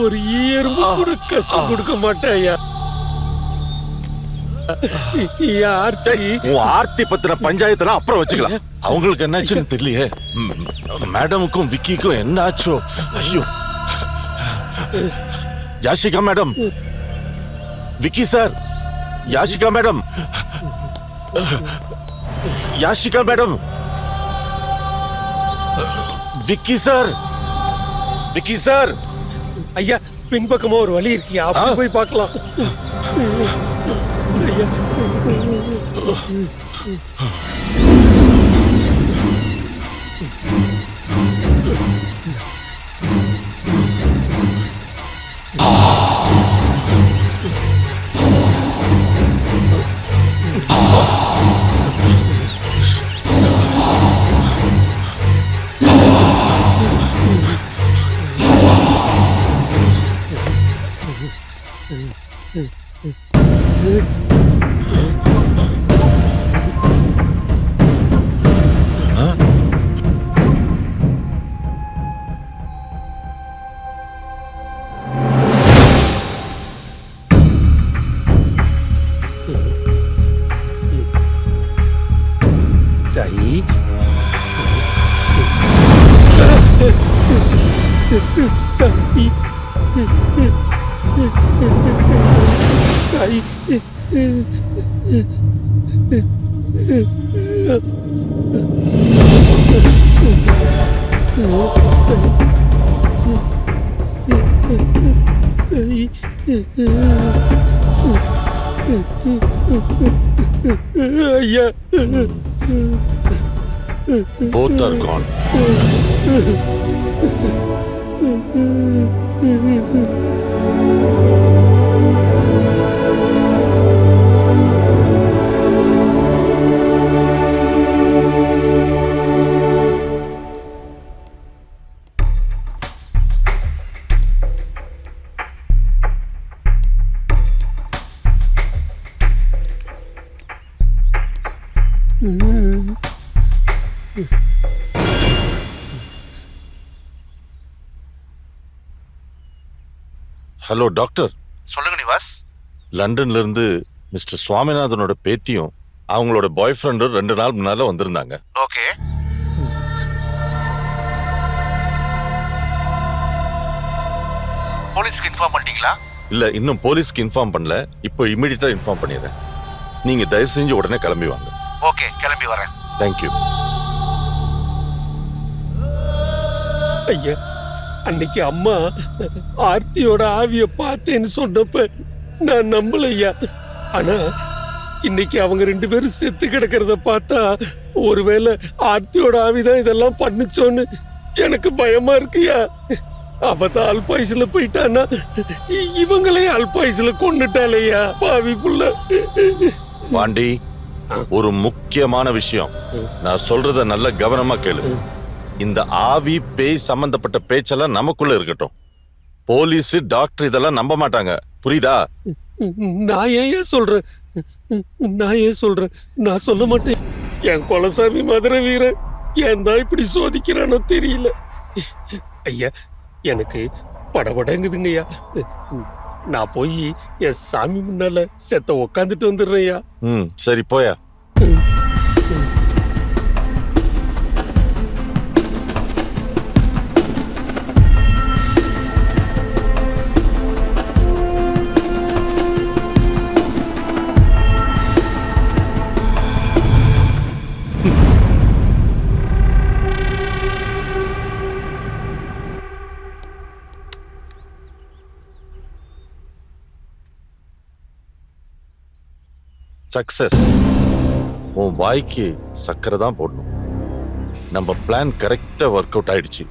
ஒரு எறும்பு கூட கஷ்டம் கொடுக்க மாட்டேன் ஐயா. ஐயா, ஆர்த்தி. உன் ஆர்த்தி பத்தின பஞ்சாயத்தெல்லாம் அப்புறம் வச்சுக்கலாம். அவங்களுக்கு என்னாச்சுன்னு தெரியலையே. மேடமுக்கும் விக்கிக்கும் என்ன ஆச்சோ? ஐயோ. Yashika madam, Vicky sir, Yashika madam, Yashika madam, Vicky sir, Vicky sir. ஐயா, பின்பக்கமா ஒரு வழி இருக்கியா? அப்படி போய் பார்க்கலாம். ஐயா. தாயி, தாயி, ஐயா. Both are gone. Hello doctor. சொல்லுங்க நிவாஸ். லண்டன்ல இருந்து மிஸ்டர் சுவாமிநாதனோட பேத்தியும் அவங்களோட பாய் ஃப்ரெண்டும் 2 நாள் முன்னால வந்திருந்தாங்க. ஓகே. போலீஸ்க்கு இன்ஃபார்ம் பண்ணிட்டீங்களா? இல்ல, இன்னும் போலீஸ்க்கு இன்ஃபார்ம் பண்ணல. இப்போ இமிடியேட்டா இன்ஃபார்ம் பண்ணிடுறேன். நீங்க தயவு செஞ்சு உடனே கிளம்பி வாங்க. ஓகே, கிளம்பி வரேன். தேங்க்யூ. ஐயா, அன்னைக்கு அம்மா ஆர்த்தியோட ஆவிய பார்த்தேன்னு சொன்னப்ப நான் நம்பலையா. ஆனா இன்னைக்கு அவங்க 2 பேரும் செத்து கிடக்கிறத பார்த்தா ஒருவேளை ஆர்த்தியோட ஆவிதான் இதெல்லாம் பண்ணுச்சோன்னு எனக்கு பயமா இருக்குயா. அவதான் அல்பாயுசுல போயிட்டானா, இவங்களே அல்பாயுசுல கொண்டுட்டாலையா பாவி புள்ள. பாண்டி, ஒரு முக்கியமான விஷயம், நான் சொல்றத நல்ல கவனமா கேளு. இந்த ஆவி பேய் சம்பந்தப்பட்ட பேச்செல்லாம் நமக்குள்ள இருக்கட்டும். போலீஸ், டாக்டர் இதெல்லாம் நம்ப மாட்டாங்க, புரியுதா? நான் ஏன் சொல்றேன், நான் சொல்ல மாட்டேன். என் குலசாமி மதுரை வீரன் ஏன் தான் இப்படி சோதிக்கிறானோ தெரியல. ஐயா, எனக்கு படபடங்குதுங்கய்யா. நான் போய் என் சாமி முன்னால செத்த உக்காந்துட்டு வந்துடுறேன்யா. சரி, போயா. சக்சஸ். உன் வாய்க்கு சக்கரை தான் போடணும். நம்ம பிளான் கரெக்டா ஒர்க் அவுட் ஆயிடுச்சு.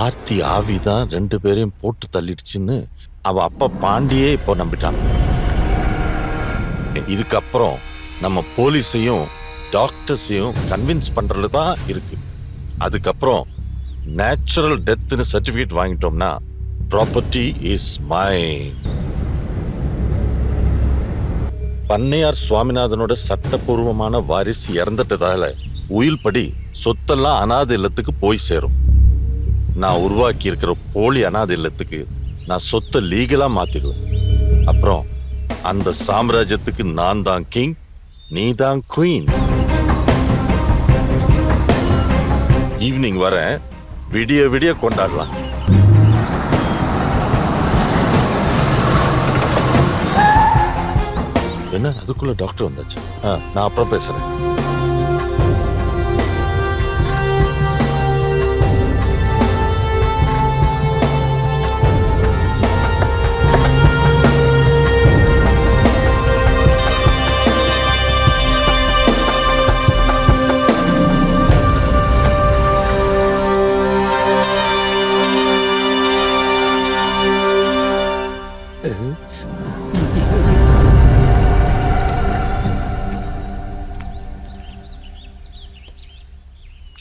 ஆர்த்தி ஆவி தான் 2 பேரையும் போட்டு தள்ளிடுச்சுன்னு அவ அப்பா பாண்டியே இப்போ நம்பிட்டான். இதுக்கப்புறம் நம்ம போலீஸையும் டாக்டர்ஸையும் கன்வின்ஸ் பண்றதுல தான் இருக்கு. அதுக்கப்புறம் நேச்சுரல் டெத்னு சர்டிபிகேட் வாங்கிட்டோம்னா ப்ராப்பர்ட்டி இஸ் மைன். பண்ணையார் சுவாமிநாதனோட சட்டபூர்வமான வாரிசு இறந்துட்டதால உயில் படி சொத்தெல்லாம் அனாதை இல்லத்துக்கு போய் சேரும். நான் உருவாக்கி இருக்கிற போலி அனாதை இல்லத்துக்கு நான் சொத்தை லீகலா மாத்திடுவேன். அப்புறம் அந்த சாம்ராஜ்யத்துக்கு நான் தான் கிங், நீ தான் குவீன். ஈவினிங் வர விடிய விடிய கொண்டாடலாம். என்ன அதுக்குள்ள டாக்டர் வந்தாச்சு? நான் அப்புறம் பேசுறேன்.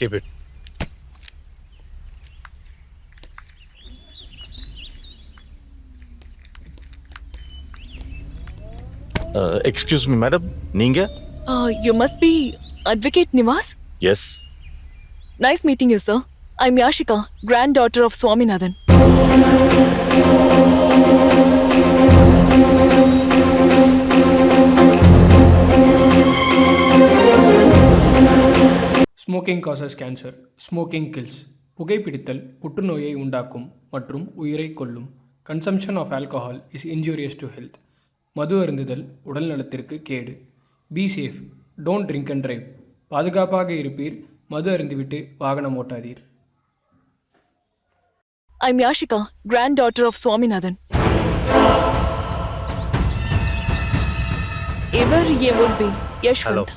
Keep it. Excuse me madam, நீங்க? You must be Advocate Nivas? Yes. Nice meeting you, sir. I'm Yashika, granddaughter of Swaminathan. Smoking causes cancer, smoking kills. புகைப்பிடித்தல் புற்றுநோயை உண்டாக்கும் மற்றும் உயிரை கொல்லும். Consumption of alcohol is injurious to health. மது அருந்துதல் உடல் நலத்திற்கு கேடு. Be safe, don't drink and drive. பாதுகாப்பாக இருப்பீர், மது அருந்திவிட்டு வாகனம் ஓட்டாதீர். I'm Yashika, granddaughter of Swaminathan. இவர் என் would be யஷ்வந்த்.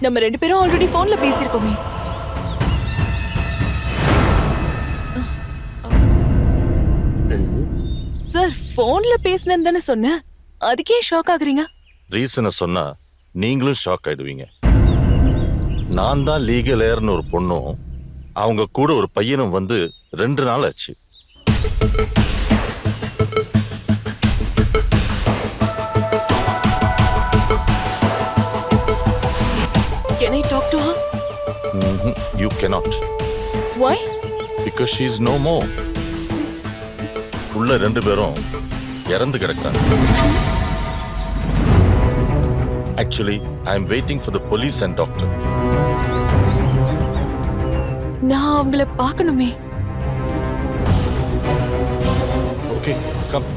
நம்ம 2 பேரும் ஆல்ரெடி போன்ல பேசியிருக்கோமே. சார், போன்ல பேசினேன்னு தானே சொன்னேன், அதுக்கே ஷாக் ஆகுறீங்க? ரீசனை சொன்னா நீங்களும் ஷாக் ஆயிடுவீங்க. நான் தான் லீகல் ஏர்னு ஒரு பொண்ணும் அவங்க கூட ஒரு பையனும் வந்து 2 நாள் ஆச்சு. Can I talk to her? You cannot. Why? Because she is no more. உள்ள 2 பேரும் இறந்து கிடக்குறாங்க. Actually, I am waiting for the police and doctor. நான் அவங்கள பார்க்கணுமே. Okay, come.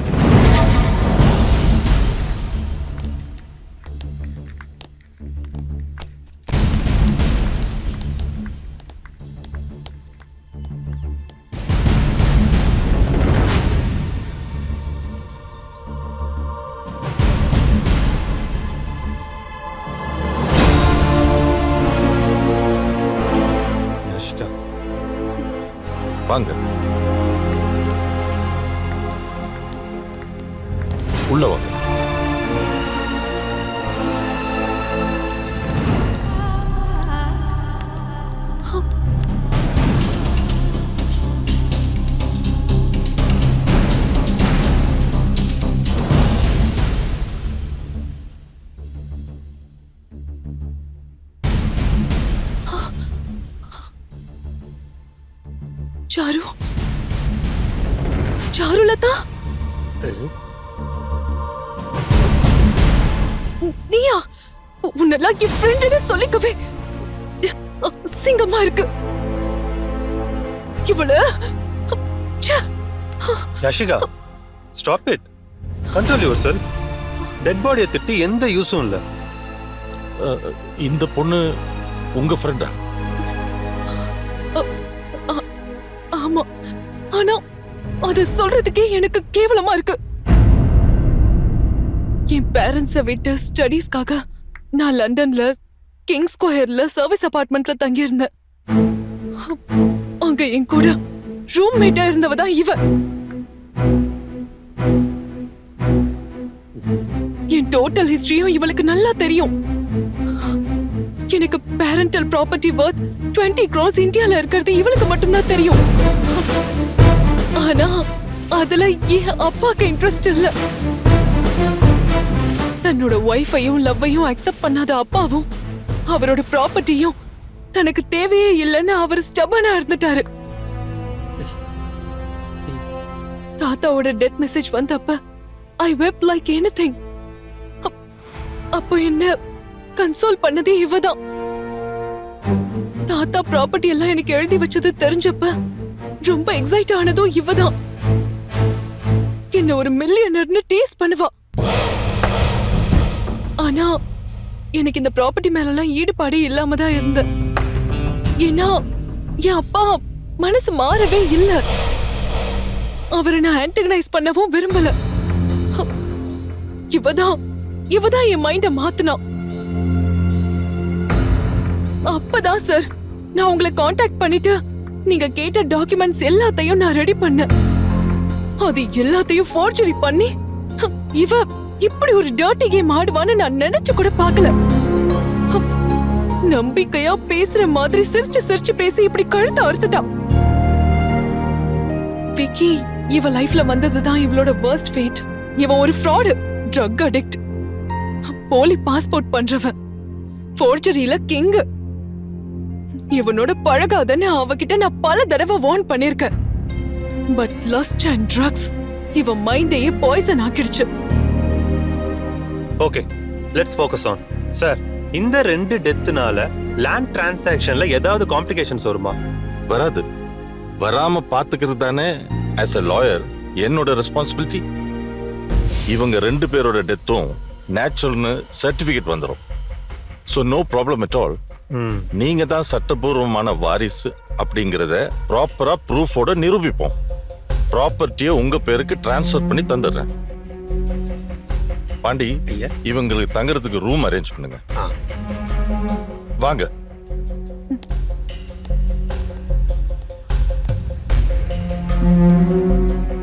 வாங்க உள்ள வாங்க. சாரு சாருலதா நீயா? உன்னெல்லாம் என் ஃப்ரெண்டுன்னு சொல்லிக்கவே சிங்கமா இருக்கு. இவள Yashika, stop it. Control yourself. Dead பாடியை திட்டி எந்த யூஸும் இல்ல. இந்த பொண்ணு உங்க ஃப்ரெண்டா? ஆமா, ஆனா அத சொல்றதுக்கே எனக்கு கேவலமா இருக்கு. என் பேரண்ட்ஸை விட்டு ஸ்டடீஸ்க்காக நான் லண்டன்ல கிங் ஸ்கொயர்ல சர்வீஸ் அபார்ட்மெண்ட்ல தங்கி இருந்தேன். அங்க என் கூட ரூம்மேட்டா இருந்தவதான் இவ. என் டோட்டல் ஹிஸ்டரியும் இவளுக்கு நல்லா தெரியும். எனக்கு பேரண்டல் ப்ராப்பர்ட்டி வர்த் 20 crores இந்தியால இருக்கிறது இவளுக்கு மட்டும்தான் தெரியும். ஆனா அதுல என் அப்பாக்கு இன்ட்ரெஸ்ட் இல்ல. தன்னோட ஒய்ஃபையும் லவ்வையும் அக்செப்ட் பண்ணாத அப்பாவும் அவரோட ப்ராப்பர்ட்டியும் தனக்கு தேவையே இல்லைன்னு அவர் ஸ்டபனா இருந்துட்டாரு. தாத்தாவோட டெத் மெசேஜ் வந்தப்ப ஐ வெப் லைக் எனிதிங். அப்போ என்ன கன்சோல் பண்ணதே இவதான். தாத்தா ப்ராப்பர்ட்டி எல்லாம் எனக்கு எழுதி வச்சது தெரிஞ்சப்ப ரொம்ப எக்ஸைட் ஆனதும் இவதான். என்ன ஒரு மில்லியனர்னு டீஸ் பண்ணுவா. ஆனா எனக்கு இந்த ப்ராப்பர்ட்டி மேலலாம் ஈடுபாடு இல்லாம தான் இருந்த. ஏன்னா என் அப்பா மனசு மாறவே இல்ல. அவரை நான் ஆன்டகனைஸ் பண்ணவும் விரும்பல. இவதான் என் மைண்ட மாத்துனா. அப்பதான் சார் நான் உங்களை காண்டாக்ட் பண்ணிட்டு நீங்க கேட்ட டாக்குமெண்ட்ஸ் எல்லாத்தையும் நான் ரெடி பண்ணேன். அது எல்லாத்தையும் ஃபோர்ஜரி பண்ணி இவ இப்படி ஒரு டர்ட்டி கேம் ஆடுவான்னு நான் நினைச்சு கூட பார்க்கல. நம்பிக்கையா பேசுற மாதிரி சிரிச்சு சிரிச்சு பேசி இப்படி கழுத்த அறுத்துட்டா. விக்கி இவ லைஃப்ல வந்ததுதான் இவளோட வர்ஸ்ட் ஃபேட். இவ ஒரு ஃப்ராட், ட்ரக் அடிக்ட், போலி பாஸ்போர்ட் பண்றவ, ஃபோர்ஜரியில கிங். இவனோட பழகாதன்னு அவகிட்ட நான் பல தடவை வார்ன் பண்ணிருக்கேன். பட் லஸ்ட் அண்ட் ட்ரக்ஸ் இவ மைண்டையே பாய்சன் ஆக்கிடுச்சு. Okay, let's focus on. Sir, இந்த 2 டெத்னால லேண்ட் டிரான்சாக்ஷன்ல ஏதாவது காம்ப்ளிகேஷன்ஸ் வருமா? வராது. வராம பாத்துக்கிறது தானே ஆஸ் எ லாயர் என்னோட ரெஸ்பான்சிபிலிட்டி. இவங்க 2 பேரோட டெத்தும் நேச்சுரல்னு சர்டிபிகேட் வந்துடும். So no problem at all. நீங்க தான் சட்டபூர்வமான வாரிசு அப்படிங்கறத ப்ராப்பரா ப்ரூஃபோட நிரூபிப்போம். ப்ராப்பர்ட்டியை உங்க பேருக்கு டிரான்ஸ்ஃபர் பண்ணி தந்துடுறேன். பாண்டி, இவங்களுக்கு தங்கறதுக்கு ரூம் அரேஞ்ச் பண்ணுங்க. வாங்க.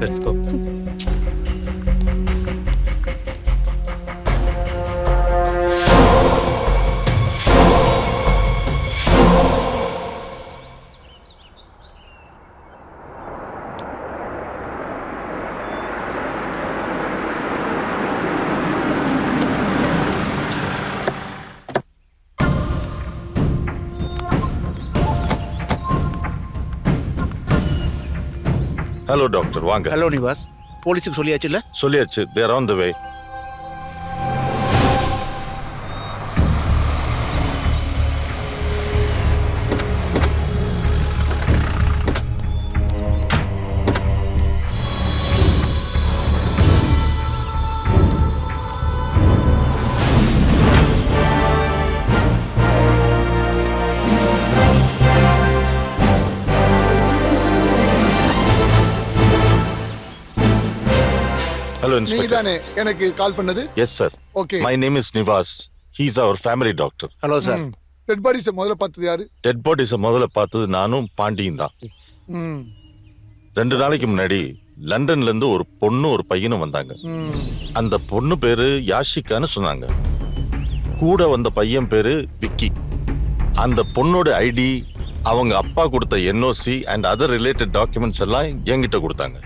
Let's go. ஹலோ டாக்டர், வாங்க. ஹலோ நிவாஸ், போலீஸுக்கு சொல்லியாச்சுல்ல? சொல்லியாச்சு. they are on the way. Hello, Inspector. நீதானே எனக்கு கால் பண்ணது? Yes, sir. Okay. My name is Nivas. He's our family doctor. Hello sir. Dead bodies முதல்ல பார்த்தது யாரு? டெட் பாடிஸை முதல்ல பார்த்தது நானும் பாண்டியும் தான். 2 நாளைக்கு முன்னாடி லண்டன்ல இருந்து ஒரு பொண்ணு ஒரு பையனும் வந்தாங்க. அந்த பொண்ணு பேரு யாஷிகான்னு சொன்னாங்க. கூட வந்த பையன் பேரு விக்கி. அந்த பொண்ணோட ஐடி, அவங்க அப்பா கொடுத்த NOC and other related documents எல்லாம் என்கிட்ட கொடுத்தாங்க.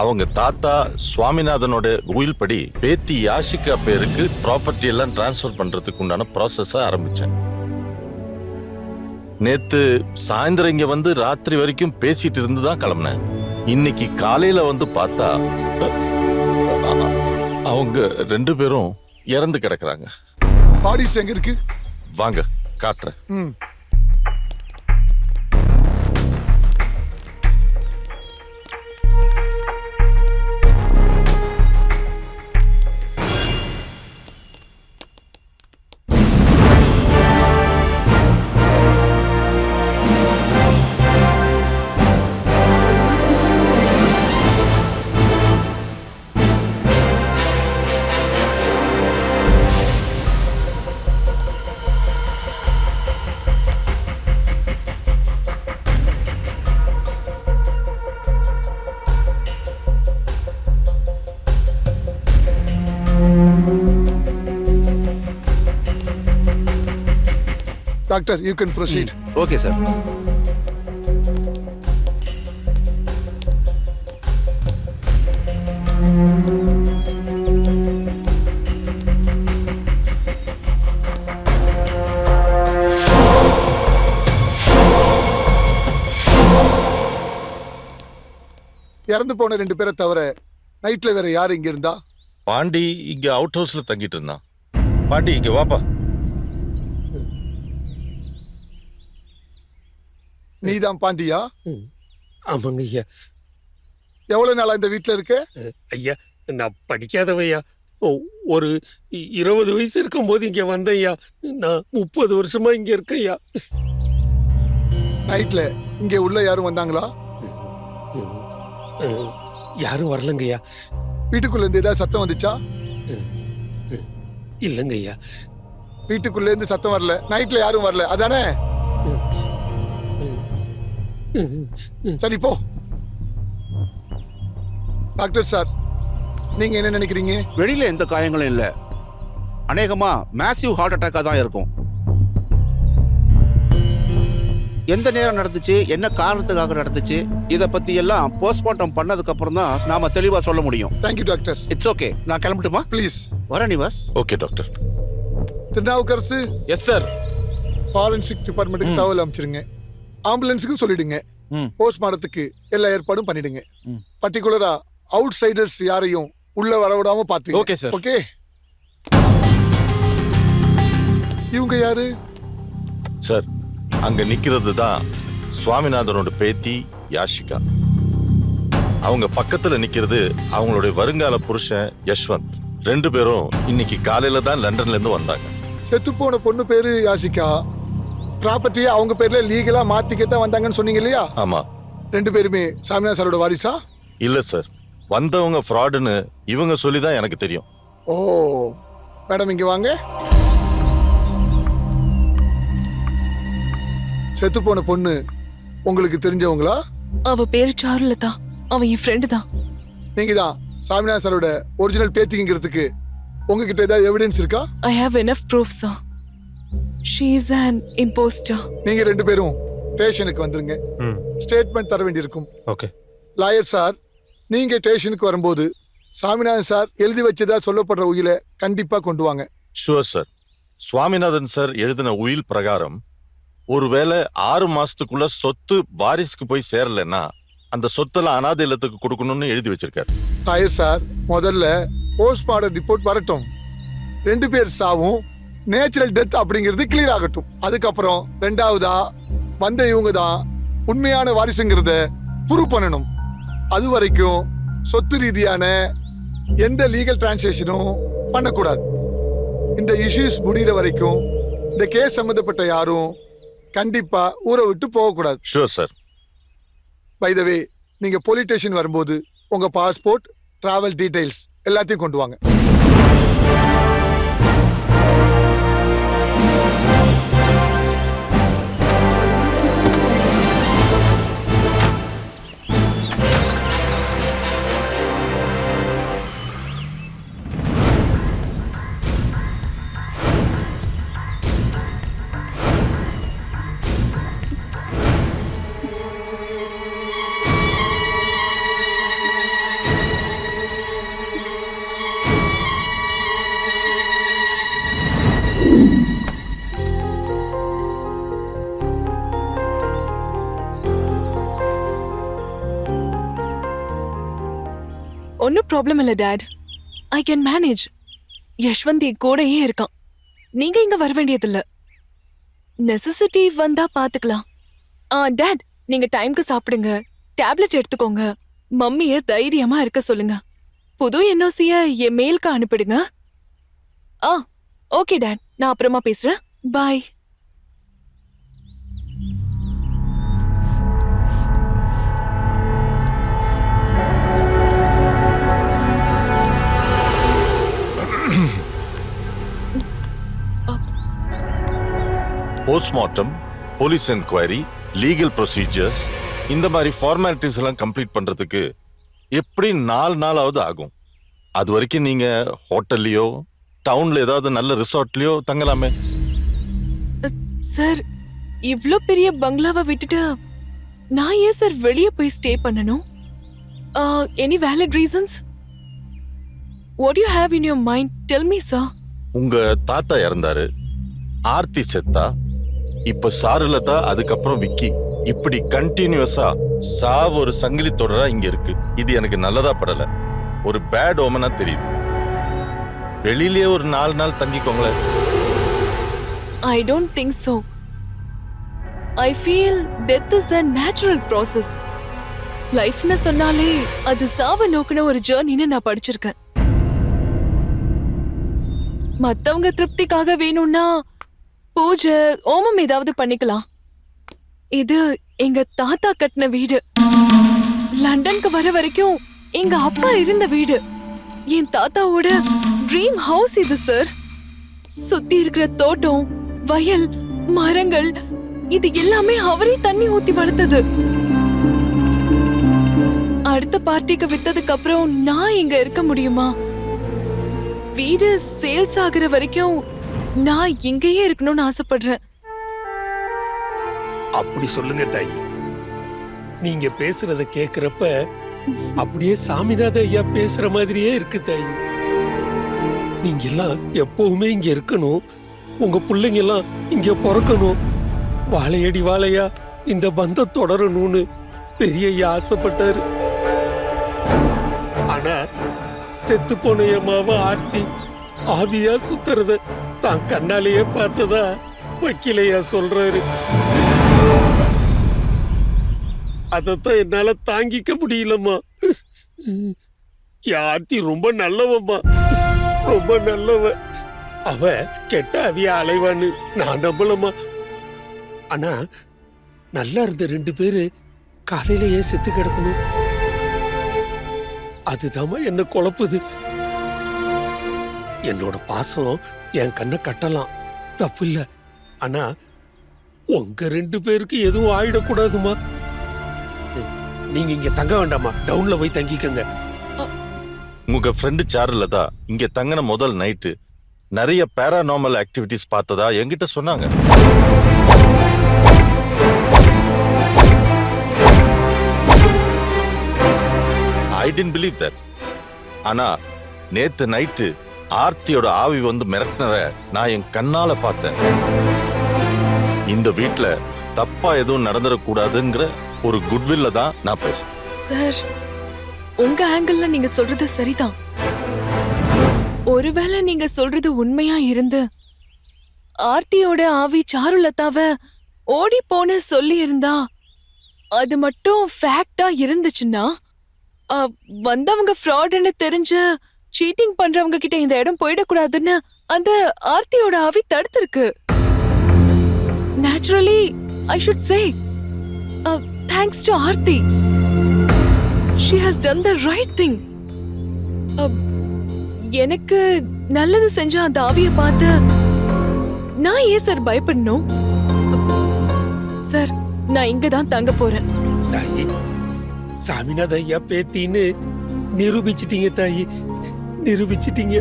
அவங்க தாத்தா சுவாமிநாதனோட உயில் படி பேத்தி யாஷிகா பேருக்கு ப்ராப்பர்ட்டி எல்லாம் டிரான்ஸ்ஃபர் பண்றதுக்கு உண்டான ப்ராசஸ ஆரம்பிச்சேன். நேத்து சாயந்தரம் இங்க வந்து ராத்திரி வரைக்கும் பேசிட்டு இருந்து தான் கிளம்பினேன். இன்னைக்கு காலையில வந்து பார்த்தா அவங்க 2 பேரும் இறந்து கிடக்குறாங்க. பாடிஸ் எங்க இருக்கு? வாங்க காட்டுறேன். Doctor, you can proceed. Okay sir. இறந்து போன 2 பேரை தவிர நைட்ல வேற யாரு இங்க இருந்தா? பாண்டி இங்க அவுட் ஹவுஸ்ல தங்கிட்டு இருந்தான். பாண்டி இங்க வாப்பா. நீதான் பாண்டியா? ஆமாங்க ஐயா. எவ்வளவு நாளா இந்த வீட்ல இருக்க? ஐயா, நான் படிக்காதவையா. ஒரு 20 வயசு இருக்கும்போது இங்க வந்தேன்யா. நான் 30 வருஷமா இங்க இருக்கேன்யா. நைட்ல இங்க உள்ள யாரும் வந்தாங்களா? யாரும் வரலங்கய்யா. வீட்டுக்குள்ள இருந்து ஏதாவது சத்தம் வந்துச்சா? இல்லங்கய்யா. வீட்டுக்குள்ள இருந்து சத்தம் வரல, நைட்ல யாரும் வரல, அதானே? சரி போ. டாக்டர் சார், நீங்க என்ன நினைக்கிறீங்க? வெளியில எந்த காயங்களும் இல்ல. அநேகமா மேசிவ் ஹார்ட் அட்டாக்கா தான் இருக்கும். எந்த நேரம் நடந்துச்சு, என்ன காரணத்துக்காக நடந்துச்சு, இத பத்தி எல்லாம் போஸ்ட்மார்ட்டம் பண்ணதுக்கு அப்புறம் தான் நாம தெளிவா சொல்ல முடியும். Thank you doctor. It's okay. நான் கிளம்பட்டுமா? ப்ளீஸ். வர Nivas. Okay doctor. Thirunavukkarasu. Yes sir. Forensic டிபார்ட்மெண்ட்டுக்கு தகவல் அமைச்சிருங்க. ஆம்புலன்ஸுக்கு சொல்லிடுங்க. போஸ்ட்மார்ட்டத்துக்கு எல்லா ஏற்பாடும் பண்ணிடுங்க. பர்டிகுலரா அவுட் சைடர்ஸ் யாரையும் உள்ள வரவிடாம பாத்து. Okay sir. ஓகே. இவங்க யாரு? சார், அங்க நிக்கிறது தான் சுவாமிநாதனோட பேத்தி யாஷிகா. அவங்க பக்கத்துல நிக்கிறது அவங்களுடைய வருங்கால புருஷன் யஷ்வந்த். 2 பேரும் இன்னைக்கு காலையில தான் லண்டன்ல இருந்து வந்தாங்க. செத்து போன பொண்ணு பேரு யாஷிகா. ப்ராப்பர்ட்டியை அவங்க பேர்ல லீகலா மாத்திக்கத்தான் வந்தாங்கன்னு சொன்னீங்க இல்லையா? ஆமா. 2 பேருமே சாமிநாத சாரோட வாரிசா? இல்ல சார், வந்தவங்க ஃப்ராடுன்னு இவங்க சொல்லிதான் எனக்கு தெரியும். ஓ, மேடம் இங்க வாங்க. செத்து போன பொண்ணு உங்களுக்கு தெரிஞ்சவங்களா? அவ பேரு சாருலதா. அவன் என் ஃப்ரெண்டு தான். நீங்க தான் சாமிநாத சாரோட ஒரிஜினல் பேத்திங்கிறதுக்கு உங்ககிட்ட ஏதாவது எவிடன்ஸ் இருக்கா? I have enough proof, sir. She is an imposter. நீங்க 2 பேரும் ஸ்டேஷனுக்கு வந்துருங்க. ஸ்டேட்மெண்ட் தர வேண்டியிருக்கும். ஓகே. லாயர் சார், நீங்க ஸ்டேஷனுக்கு வரும்போது சாமிநாதன் சார் எழுதி வச்சதா சொல்லப்படுற உயிலை கண்டிப்பா கொண்டு வாங்க. Sure sir. சுவாமிநாதன் சார் எழுதின உயில் பிரகாரம் ஒருவேளை 6 மாசத்துக்குள்ள சொத்து வாரிசுக்கு போய் சேரலன்னா அந்த சொத்தெல்லாம் அனாதை இல்லத்துக்கு கொடுக்கணும்னு எழுதி வச்சிருக்காரு. லாயர் சார், முதல்ல போஸ்ட்மார்டம் ரிப்போர்ட் வரட்டும். 2 பேர் சாவும் நேச்சுரல் டெத் அப்படிங்கிறது கிளியர் ஆகட்டும். அதுக்கப்புறம் 2வதா வந்த இவங்க தான் உண்மையான வாரிசுங்கிறத ப்ரூவ் பண்ணணும். அது வரைக்கும் சொத்து ரீதியான எந்த லீகல் டிரான்சாக்ஷனும் பண்ணக்கூடாது. இந்த இஷ்யூஸ் முடிகிற வரைக்கும் இந்த கேஸ் சம்பந்தப்பட்ட யாரும் கண்டிப்பா ஊரை விட்டு போகக்கூடாது. Sure sir. பை த வே, நீங்க போலீஸ் ஸ்டேஷன் வரும்போது உங்க பாஸ்போர்ட், டிராவல் டீடைல்ஸ் எல்லாத்தையும் கொண்டு வாங்க. ஒன்னும் ப்ராப்ளம் இல்ல dad. I can manage. Yashwant என் கூடயே இருக்கான். நீங்க இங்க வர வேண்டியதில்ல. நெசசிட்டி வந்தா பாத்துக்கலாம். டாட், நீங்க டைம்க்கு சாப்பிடுங்க, டேப்லெட் எடுத்துக்கோங்க, மம்மிய தைரியமா இருக்க சொல்லுங்க. புது என்ஓசிய என் மெயிலுக்கு அனுப்பிடுங்க. ஓகே டாட், நான் அப்புறமா பேசுறேன். Bye. Postmortem, police enquiry, legal procedures, இந்த மாதிரி ஃபார்மாலிட்டிஸ் எல்லாம் கம்ப்ளீட் பண்றதுக்கு எப்படி 4 நாளாவது ஆகும். அது வரைக்கும் நீங்க ஹோட்டல்லையோ டவுன்ல ஏதாவது நல்ல ரிசார்ட்லயோ தங்கலாமே. சார், இவ்ளோ பெரிய பங்களாவை விட்டுட்டு நான் ஏன் சார் வெளியே போய் ஸ்டே பண்ணணும்? Any valid reasons? What you have in your mind? Tell me sir. உங்க தாத்தா இறந்தாரு, ஆர்த்தி செத்தா, இப்ப சாருலதா, அதுக்கப்புறம் விக்கி, இப்படி கண்டினியூஸா சாவு ஒரு சங்கிலி தொடரா இங்க இருக்கு. இது எனக்கு நல்லதா படல, ஒரு பேட் ஓமனா தெரியுது. வெளியிலேயே ஒரு 4 நாள் தங்கிக்கோங்களேன். I don't think so. I feel death is a natural process. லைஃப்னு சொன்னாலே அது சாவ நோக்கின ஒரு ஜர்னின்னு நான் படிச்சிருக்கேன். மத்தவங்க திருப்திக்காக வேணும்னா பூஜை ஓமம் ஏதாவது பண்ணிக்கலாம். இது எங்க தாத்தா கட்டின வீடு. லண்டனுக்கு வர வரைக்கும் எங்க அப்பா இருந்த வீடு. என் தாத்தாவோட ட்ரீம் ஹவுஸ் இது சார். சுத்தி இருக்கிற தோட்டம், வயல், மரங்கள், இது எல்லாமே அவரே தண்ணி ஊத்தி வளர்த்தது. அடுத்த பார்ட்டிக்கு வித்ததுக்கு அப்புறம் நான் இங்க இருக்க முடியுமா? வீடு சேல்ஸ் ஆகுற வரைக்கும் நான் இங்கேயே இருக்கணும்னு ஆசைப்படுறேன். அப்படி சொல்லுங்க தாய். நீங்க பேசுறத கேக்குறப்ப அப்படியே சாமிநாத ஐயா பேசுற மாதிரியே இருக்கு தாய். நீங்க எல்லாம் எப்பவுமே இங்க இருக்கணும், உங்க பிள்ளைங்க எல்லாம் இங்க பிறக்கணும், வாழையடி வாழையா இந்த பந்தம் தொடரணும்னு பெரிய ஐயா ஆசைப்பட்டாரு. ஆனா செத்து போன என் மாவ ஆர்த்தி ஆவியா சுத்துறத தான் கண்ணாலேயே பார்த்ததா வக்கீலையா சொல்றாரு. அதத்தான் என்னால தாங்கிக்க முடியலம்மா. என் ஆர்த்தி ரொம்ப நல்லவம்மா, ரொம்ப நல்லவ. அவ கெட்ட அவியா அலைவான்னு நான் நம்பலம்மா. ஆனா நல்லா இருந்த 2 பேரு காலையிலேயே செத்து கிடக்கணும். அதுதாம்மா என்ன குழப்புது. என்னோட பாசம் என் கண்ணை கட்டலாம், தப்பு இல்ல. ஆனா உங்க 2 பேருக்கு எதுவும் ஆயிடக்கூடாதுமா. நீங்க இங்க தங்க வேண்டாமா, டவுன்ல போய் தங்கிக்கங்க. உங்க ஃப்ரெண்டு சாருலதா இங்க தங்கின முதல் நைட்டு நிறைய பேராநார்மல் ஆக்டிவிட்டிஸ் பார்த்ததா என்கிட்ட சொன்னாங்க. I didn't believe that. ஆனா நேத்து நைட்டு ஆர்த்தியோட ஆவி வந்து மிரட்டினத நான் என் கண்ணால பார்த்தேன். இந்த வீட்டுல தப்பா எதுவும் நடந்துடக்கூடாதுங்கிற ஒரு குட்வில்ல தான் நான் பேசுறேன். சார், உங்க ஆங்கிள் நீங்க சொல்றது சரிதான். ஒருவேளை நீங்க சொல்றது உண்மையா இருந்து ஆர்த்தியோட ஆவி சாருலதாவ ஓடி போன சொல்லி இருந்தா, அது மட்டும் ஃபேக்டா இருந்துச்சுன்னா, வந்தவங்க ஃப்ராட்னு தெரிஞ்சு சீட்டிங் பண்றவங்க கிட்ட இந்த இடம் போயிடக்கூடாதுன்னு அந்த ஆர்த்தியோட ஆவி தடுத்திருக்கு. Naturally I should say thanks to Aarti. She has done the right thing. எனக்கு நல்லது செஞ்ச அந்த ஆவியை பார்த்து நான் ஏன் சார் பயப்படணும்? சார், நான் இங்க தான் தங்க போறேன். தாயி, சாமிநாத ஐயா பேத்தின்னு நிரூபிச்சிட்டீங்க தாயி, நிரூபிச்சிட்டீங்க.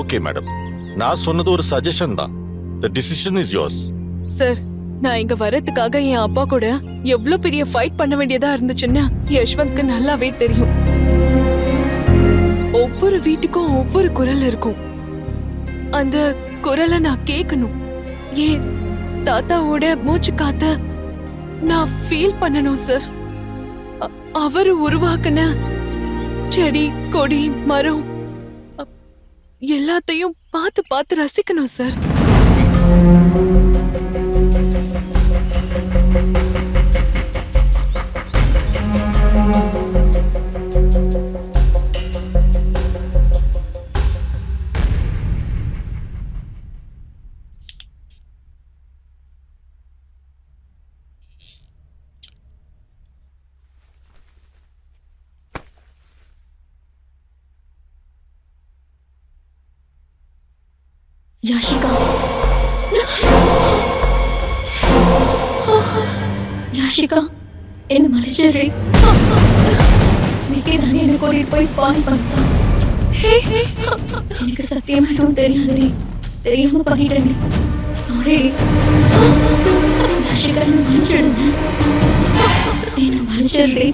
ஓகே மேடம், நான் சொன்னது ஒரு சஜஷன் தான். The decision is yours. Sir, நான் இங்க வரதுக்காக என் அப்பா கூட எவ்வளவு பெரிய ஃபைட் பண்ண வேண்டியதா இருந்துச்சுன்னு யஷ்வந்த்க்கு நல்லாவே தெரியும். ஒவ்வொரு வீட்டுக்கும் ஒவ்வொரு குரல் இருக்கும். அந்த குரலை நான் கேட்கணும். ஏன் தாத்தாவோட மூச்சு காத்த நான் ஃபீல் பண்ணணும் சார். அவர் உருவாக்குன செடி கொடி மரம் எல்லாத்தையும் பார்த்து பார்த்து ரசிக்கணும் சார். யாஷிகா, யாஷிகா, என்ன மனுஷரே தானே என்ன கூட்டிட்டு போய் ஸ்பான் பண்ணிட்டான். எனக்கு சத்தியமா எதுவும் தெரியாதுடி, தெரியாம பண்ணிட்டேன். சாரி யாஷிகா, என்ன மன்னிச்சிடுங்க, என்ன மன்னிச்சிடுறே.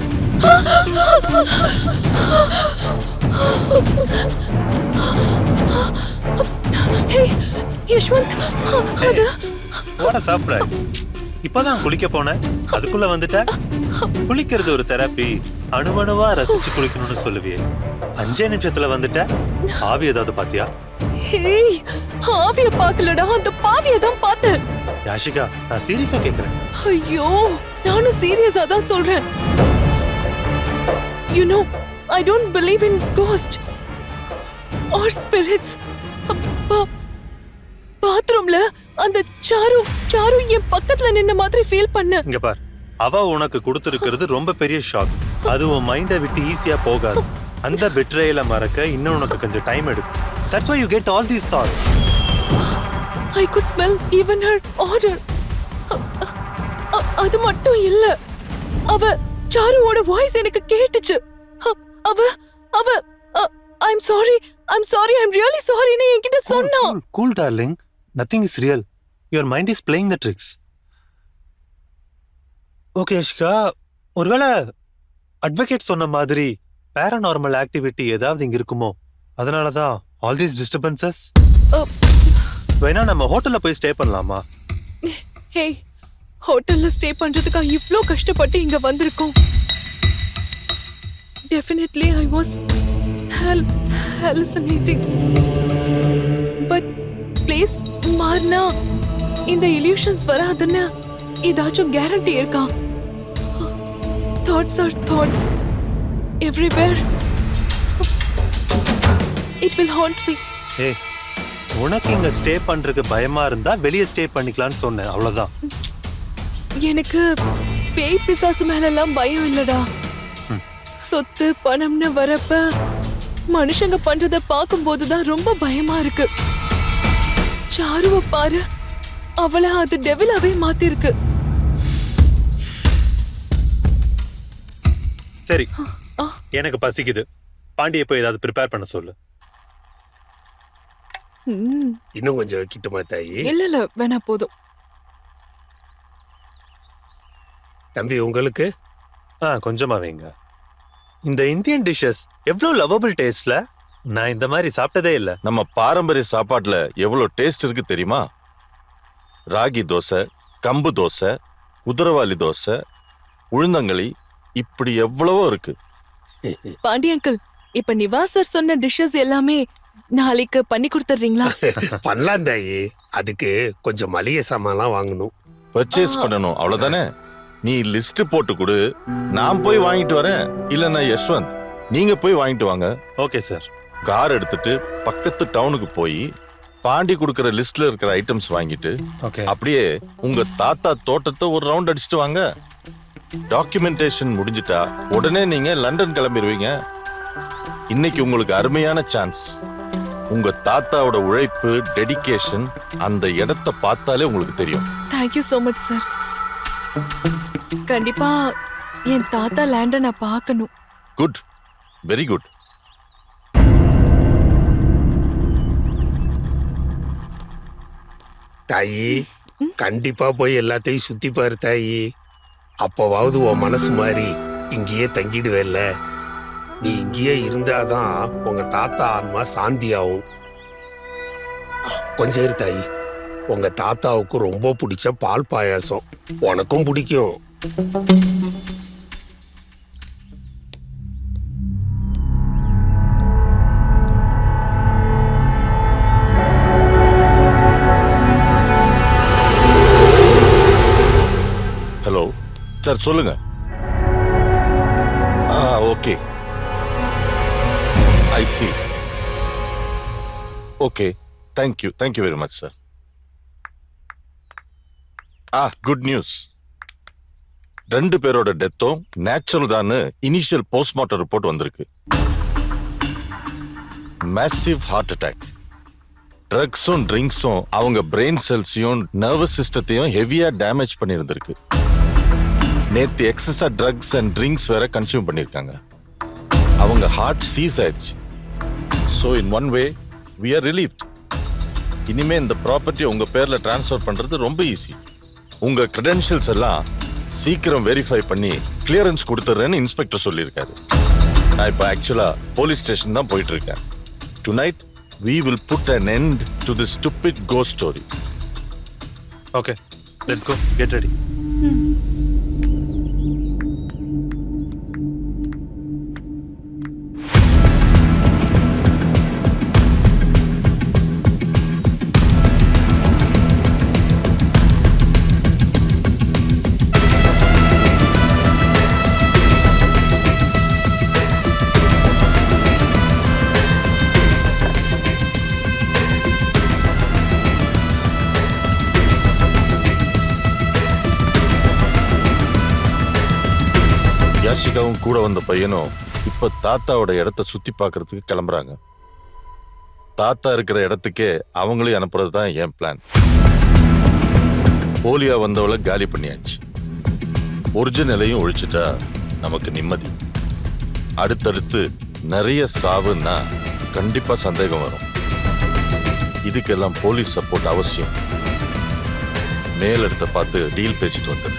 யஷ்வந்த், அது what a surprise. இப்பதான் குளிக்க போனேன், அதுக்குள்ள வந்துட்ட. குளிக்கிறது ஒரு தெரப்பி, அணுவணுவா ரசிச்சு குளிக்கணும்னு சொல்லுவியே, 5 நிமிஷத்துல வந்துட்ட. ஆவி ஏதாவது பாத்தியா? ஹேய், ஆவிய பார்க்கலடா, அந்த பாவிய தான் பார்த்தேன். யாஷிகா, நான் சீரியஸா கேக்குறேன். ஐயோ, நானும் சீரியஸா தான் சொல்றேன். You know, I don't believe in ghosts or spirits. பாத்ரூம்ல அந்த சாரு என் பக்கத்துல நின்ன மாதிரி ஃபீல் பண்ண. இங்க பார், அவ உனக்கு கொடுத்திருக்கிறது ரொம்ப பெரிய ஷாக். அது உன் மைண்ட விட்டு ஈஸியா போகாது. அந்த பெட்ரேல மறக்க இன்னும் உனக்கு கொஞ்சம் டைம் எடுக்கும். That's why you get all these thoughts. I could smell even her odor. அது மட்டும் இல்ல, அவ சாருவோட வாய்ஸ் எனக்கு கேட்டுச்சு. அவ I'm sorry, I'm really sorry ன்னு என்கிட்ட சொன்னா. Cool darling, nothing is real. Your mind is playing the tricks. Okay Ashika, ஒருவேளை அட்வொகேட் சொன்ன மாதிரி paranormal activity ஏதாவது இங்க இருக்குமோ? அதனாலதான் all these disturbances. வேணா நம்ம ஹோட்டல்ல போய் ஸ்டே பண்ணலாமா? ஹே, ஹோட்டல்ல ஸ்டே பண்றதுக்கு இவ்ளோ கஷ்டப்பட்டு இங்க வந்திருக்கோம். Definitely I was hallucinating. But place மாறினா இந்த illusions வராதுன்னு ஏதாச்சும் கேரண்டி இருக்கா? Thoughts are thoughts everywhere. It will haunt me. ஏய், உனக்கு இங்க ஸ்டே பண்றதுக்கு பயமா இருந்தா வெளியே ஸ்டே பண்ணிக்கலாம்னு சொன்னேன், அவ்வளவுதான். எனக்கு பேய் பிசாசு மேலெல்லாம் பயம் இல்லடா. சொத்து பணம்னு வரப்ப மனுஷங்க பண்றத பார்க்கும்போதுதான் ரொம்ப பயமா இருக்கு. சாருவ பாரு, அவளை அது டெவிலாவே மாத்திருக்கு. சரி, எனக்கு பசிக்குது. பாண்டியை போய் ஏதாவது ப்ரிப்பேர் பண்ண சொல்லு. இன்னும் கொஞ்சம் கிட்டமா தாயி. இல்ல வேணா, போதும். தம்பி உங்களுக்கு கொஞ்சமா வைங்க. இந்த இந்தியன் டிஷஸ் எவ்வளவு லவபிள் டேஸ்ட்ல. நான் இந்த மாதிரி சாப்பிட்டதே இல்ல. நம்ம பாரம்பரிய சாப்பாட்டுல எவ்வளவு டேஸ்ட் இருக்கு தெரியுமா? ராகி தோசை, கம்பு தோசை, குதிரவாளி தோசை, உளுந்தங்களி, இப்படி எவ்வளவோ இருக்கு. பாண்டி அங்கிள், இப்ப நிவாசர் சொன்ன டிஷஸ் எல்லாமே நாளைக்கு பண்ணி கொடுத்துறீங்களா? பண்ணலாம் தாயி, அதுக்கு கொஞ்சம் மளிகை சாமான்லாம் வாங்கணும். பர்ச்சேஸ் பண்ணணும், அவ்வளவுதானே? நீ லிஸ்ட் போட்டு கொடு, நான் போய் வாங்கிட்டு வரேன். இல்லன்னா யஷ்வந்த், நீங்க போய் வாங்கிட்டு வாங்க. Okay sir. கார் எடுத்துட்டு பக்கத்து டவுனுக்கு போய் பாண்டி கொடுக்கற லிஸ்ட்ல இருக்கிற ஐட்டம்ஸ் வாங்கிட்டு அப்படியே உங்க தாத்தா தோட்டத்தை ஒரு ரவுண்ட் அடிச்சுட்டு வாங்க. டாக்குமெண்டேஷன் முடிஞ்சிட்டா உடனே நீங்க லண்டன் கிளம்பிடுவீங்க. இன்னைக்கு உங்களுக்கு அருமையான சான்ஸ். உங்க தாத்தாவோட உழைப்பு, டெடிகேஷன், அந்த இடத்தை பார்த்தாலே உங்களுக்கு தெரியும். Thank you so much sir. கண்டிப்பா என் தாத்தா லேண்ட நான் பார்க்கணும். Good, very good. தாயி, கண்டிப்பா போய் எல்லாத்தையும் சுத்தி பாரு தாயி. அப்பவாவது உன் மனசு மாதிரி இங்கேயே தங்கிடுவேல்ல. நீ இங்கேயே இருந்தாதான் உங்க தாத்தா ஆன்மா சாந்தியாகும். கொஞ்சம் இரு தாயி, உங்க தாத்தாவுக்கு ரொம்ப பிடிச்ச பால் பாயாசம் உனக்கும் பிடிக்கும். ஹலோ சார், சொல்லுங்க. Okay, I see. Okay, thank you very much sir. Good news. 2 பேரோட டெத்தும் நேச்சுரல் தான் இனிஷியல் போஸ்ட்மார்ட்டம் ரிப்போர்ட் வந்திருக்கு. Massive heart attack. ட்ரக்ஸும் ட்ரிங்க்ஸும் அவங்க பிரெயின் செல்ஸையும் நர்வஸ் சிஸ்டத்தையும் ஹெவியா டேமேஜ் பண்ணியிருந்திருக்கு. நேத்து எக்ஸஸா ட்ரக்ஸ் அண்ட் ட்ரிங்க்ஸ் வேற கன்சியூம் பண்ணிருக்காங்க. அவங்க ஹார்ட் சீஸ் ஆயிடுச்சு. So in one way we are relieved. இனிமே இந்த ப்ராப்பர்ட்டி உங்க பேர்ல டிரான்ஸ்ஃபர் பண்றது ரொம்ப ஈஸி. உங்க கிரெடென்ஷியல்ஸ் எல்லாம் சீக்கிரம் வெரிஃபை பண்ணி கிளியரன்ஸ் கொடுத்துறேன்னு இன்ஸ்பெக்டர் சொல்லியிருக்காரு. நான் இப்போ ஆக்சுவலா போலீஸ் ஸ்டேஷன் தான் போயிட்டு இருக்கேன். Tonight we will put an end to this stupid ghost story. Okay, let's go. Get ready. யாஷிகாவும் கூட வந்த பையனும் இப்ப தாத்தாவோட இடத்த சுத்தி பார்க்கறதுக்கு கிளம்புறாங்க. தாத்தா இருக்கிற இடத்துக்கே அவங்களையும் அனுப்புறது தான் என் பிளான். போலியா வந்தவளை காலி பண்ணியாச்சு. ஒரிஜினலையும் ஒழிச்சிட்டா நமக்கு நிம்மதி. அடுத்தடுத்து நிறைய சாவுன்னா கண்டிப்பா சந்தேகம் வரும். இதுக்கெல்லாம் போலீஸ் சப்போர்ட் அவசியம். மேலிடத்தை பார்த்து டீல் பேசிட்டு வந்துடு.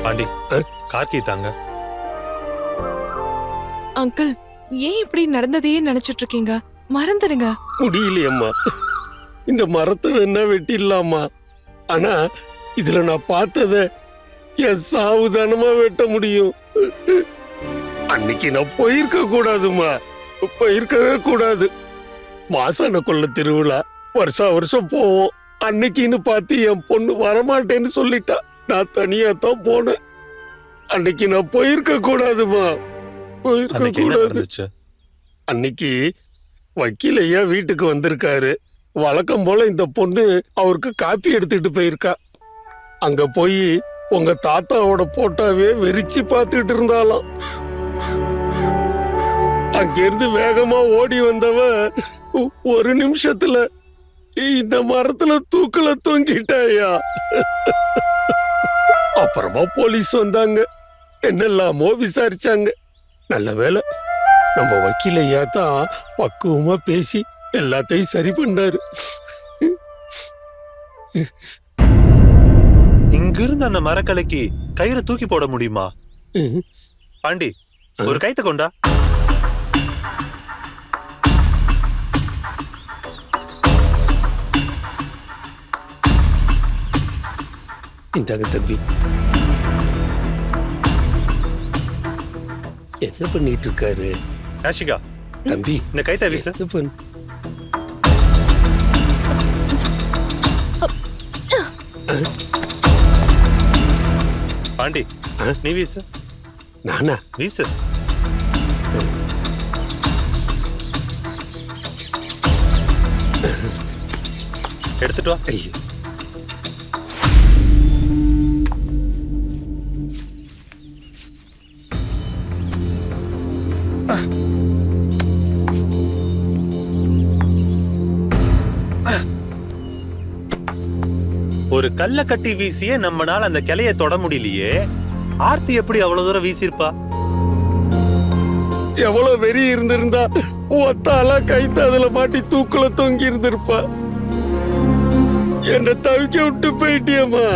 பாண்டி, கார் கீ தாங்க. அங்கிள், ஏன் இப்படி நடந்ததையே நினைச்சிட்டு இருக்கீங்க? மறந்துடுங்க. முடியலையம்மா, இந்த மரத்தை வேணா வெட்டிடலாமா? ஆனா இதுல நான் பார்த்தத என் சாவுதானமா வெட்ட முடியும். அன்னைக்கு நான் போயிருக்க கூடாதுமா, போயிருக்கவே கூடாது. மாசான கொள்ள திருவிழா வருஷம் போவோம். அன்னைக்குன்னு பார்த்து என் பொண்ணு வரமாட்டேன்னு சொல்லிட்டா. நான் தனியா தான் போனேன். அன்னைக்கு நான் போயிருக்க கூடாதுமா, போயிருக்க கூடாது. அன்னைக்கு வக்கீல் ஐயா வீட்டுக்கு வந்திருக்காரு. வழக்கம் போல இந்த பொண்ணு அவருக்கு காப்பி எடுத்துட்டு போயிருக்கா. அங்க போய் உங்க தாத்தாவோட போட்டோவே வெறிச்சு பார்த்துட்டு இருந்தாலும் அங்கிருந்து வேகமா ஓடி வந்தவ ஒரு நிமிஷத்துல இந்த மரத்துல தூக்கல தொங்கிட்டாயா. அப்புறமா போலீஸ் வந்தாங்க, என்னெல்லாமோ விசாரிச்சாங்க. நல்ல வேளை நம்ம வக்கீல் ஐயா தான் பக்குவமா பேசி எல்லாத்தையும் சரி பண்ணாரு. இங்கிருந்து அந்த மரக்கலைக்கு கயிறு தூக்கி போட முடியுமா? பாண்டி, ஒரு கைத்த கொண்டா. இந்தாங்க தம்பி. என்ன பண்ணிட்டு இருக்காரு யாஷிகா? தம்பி இந்த கைத்த வீசு. பாண்டி நீ வீசு. நானா? வீசு. எடுத்துட்டு வா. ஐயோ, ஒரு கல்ல கட்டி வீசியே நம்மனால அந்த கிளைய தொட முடியலையே. ஆர்த்தி எப்படி அவ்வளவு தூரம் வீசிருப்பா? எவ்வளவு வெறி இருந்திருந்தா ஒத்தால கைத்து அதுல மாட்டி தூக்குல தொங்கி இருந்திருப்பா. என்ன தவிக்க விட்டு போயிட்டியம்மா.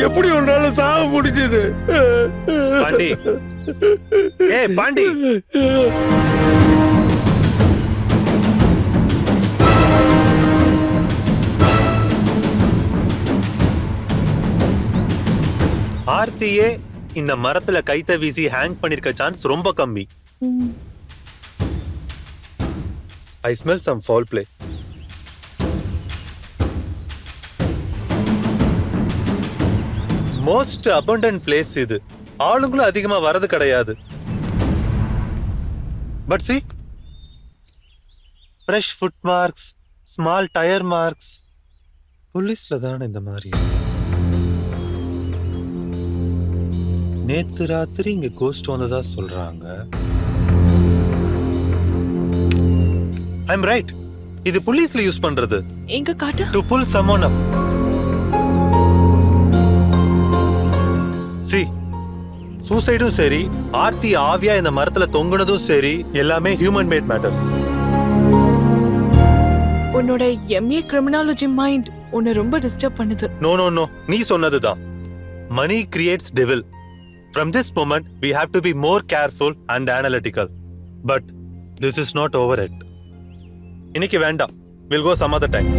எப்படி ஒன்றால சாக முடிஞ்சது? பாண்டி, ஏய் பாண்டி, ஆர்த்தியே இந்த மரத்துல கைத்த வீசி ஹேங் பண்ணிருக்க சான்ஸ் ரொம்ப கம்மி. I smell some foul play. Most abundant place இது. ஆளுங்களும் அதிகமா வரது கிடையாது. But see, fresh foot marks, small tire marks. போலீஸ்ல தானே இந்த மாதிரி. நேத்து ராத்திரி இங்க கோஸ்ட் வந்ததா சொல்றாங்க. I'm right. இது போலீஸ்ல யூஸ் பண்றது. எங்க காட்டு? To pull someone up. see, சூசைடும் சரி, ஆர்த்தி ஆவியா இந்த மரத்துல தொங்குனதும் சரி, எல்லாமே ஹியூமன் மேட் மேட்டர்ஸ். உன்னோட எம்ஏ கிரிமினாலஜி மைண்ட் உன்னை ரொம்ப டிஸ்டர்ப் பண்ணுது. நோ நோ நோ, நீ சொன்னதுதான். Money creates devil. From this moment, we have to be more careful and analytical. But this is not over yet. இன்னைக்கு வேண்டாம். We'll go some other time.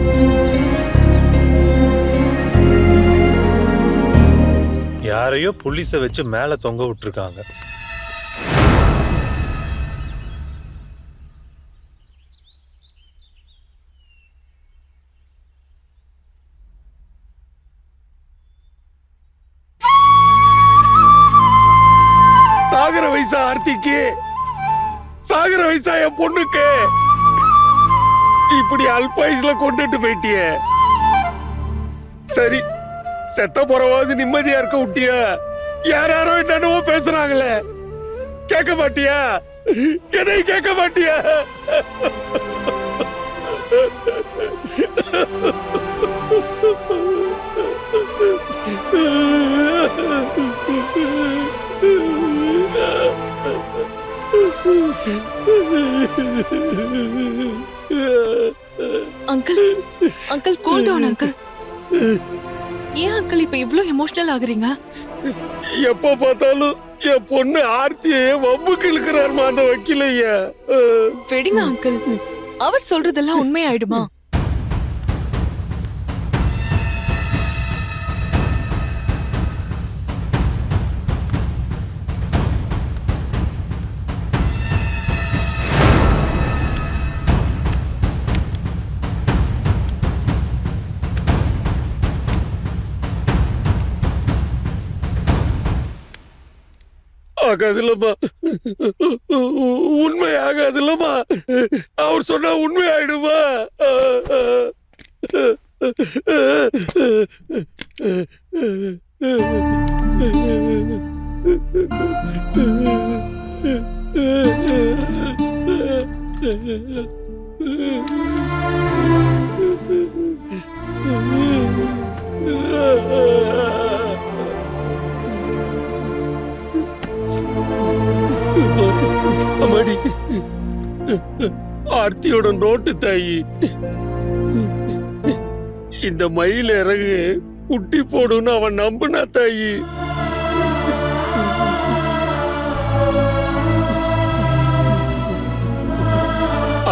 யாரையோ புலிஸை வச்சு மேல தொங்க விட்டுருக்காங்க. சாகர வயசா ஆர்த்திக்கு? சாகர வயசா என் பொண்ணுக்கு? இப்படி அல்ப வயசுல கொண்டுட்டு போயிட்டிய. சரி, செத்த போறவாது நிம்மதியா இருக்க விட்டியா? யாரோ என்னென்னவோ பேசுறாங்களே, கேட்க மாட்டியா? எதை கேட்க மாட்டியா? Uncle, uncle cool down uncle. ஏன் அங்கிள் இப்ப இவ்ளோ எமோஷனல் ஆகுறீங்க? எப்ப பார்த்தாலும் என் பொண்ணு ஆர்த்தியை வம்புக்கு இழுக்கிறாருமா அந்த வக்கீலையா. விடுங்க அங்கிள், அவர் சொல்றதெல்லாம் உண்மையாயிடுமா? ஆகாதுல்லம்மா, உண்மை ஆகாதுல்லம்மா. அவர் சொன்னா உண்மை ஆயிடுமா? அம்மாடி, ஆர்த்தியோட நோட்டு தாயி. இந்த மயில் இறகு குட்டி போடுன்னு அவன் நம்புனா தாயி.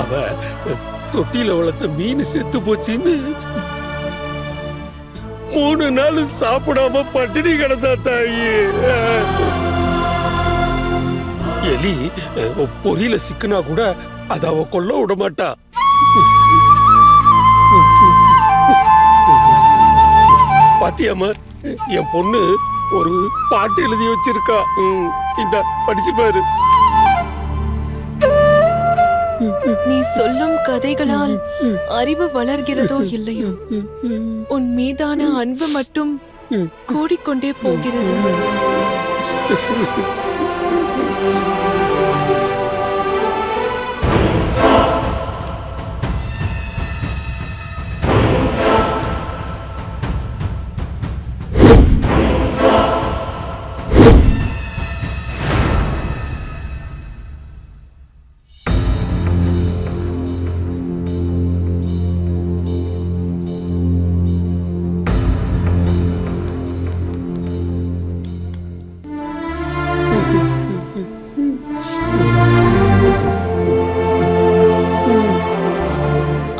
அவ தொட்டியில வளர்த்த மீன் செத்து போச்சுன்னு 3 நாள் சாப்பிடாம பட்டினி கிடந்தா தாயி. எலி பொறியில சிக்குனா கூட அத அவ கொல்ல விட மாட்டா. பாத்தியாமா என் பொண்ணு ஒரு பாட்டு எழுதி வச்சிருக்கா. இந்த படிச்சு பாரு. நீ சொல்லும் கதைகளால் அறிவு வளர்கிறதோ இல்லையோ, உன் மீதான அன்பு மட்டும் கூடிக்கொண்டே போகிறது.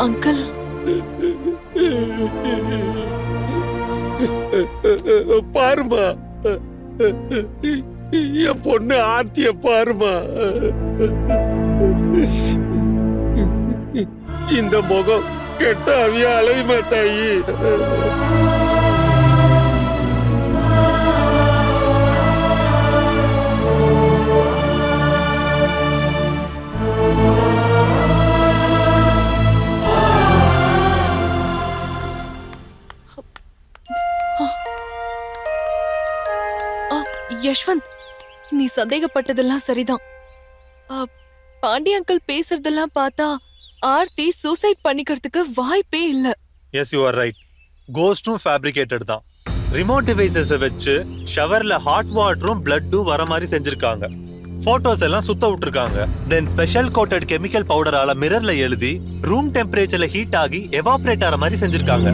அங்கிள், பாருமா, என் பொண்ணு ஆர்த்திய பாருமா. இந்த முகம் கெட்ட அவிய அலையுமா தாயி? யஷ்வந்த், நீ சந்தேகப்பட்டதெல்லாம் சரிதான். பாண்டி அங்கிள் பேசுறதெல்லாம் பார்த்தா ஆர்த்தி சூசைட் பண்ணிக்கிறதுக்கு வாய்ப்பே இல்ல. Yes you are right. கோஸ்டும் ஃபேப்ரிகேட்டட் தான். ரிமோட் டிவைசஸை வச்சு ஷவர்ல ஹாட் வாட்டரும் பிளட்டும் வர மாதிரி செஞ்சிருக்காங்க. போட்டோஸ் எல்லாம் சுத்த விட்டுருக்காங்க. தென் ஸ்பெஷல் கோட்டட் கெமிக்கல் பவுடரால மிரர்ல எழுதி ரூம் டெம்பரேச்சர்ல ஹீட் ஆகி எவாபரேட் ஆற மாதிரி செஞ்சிருக்காங்க.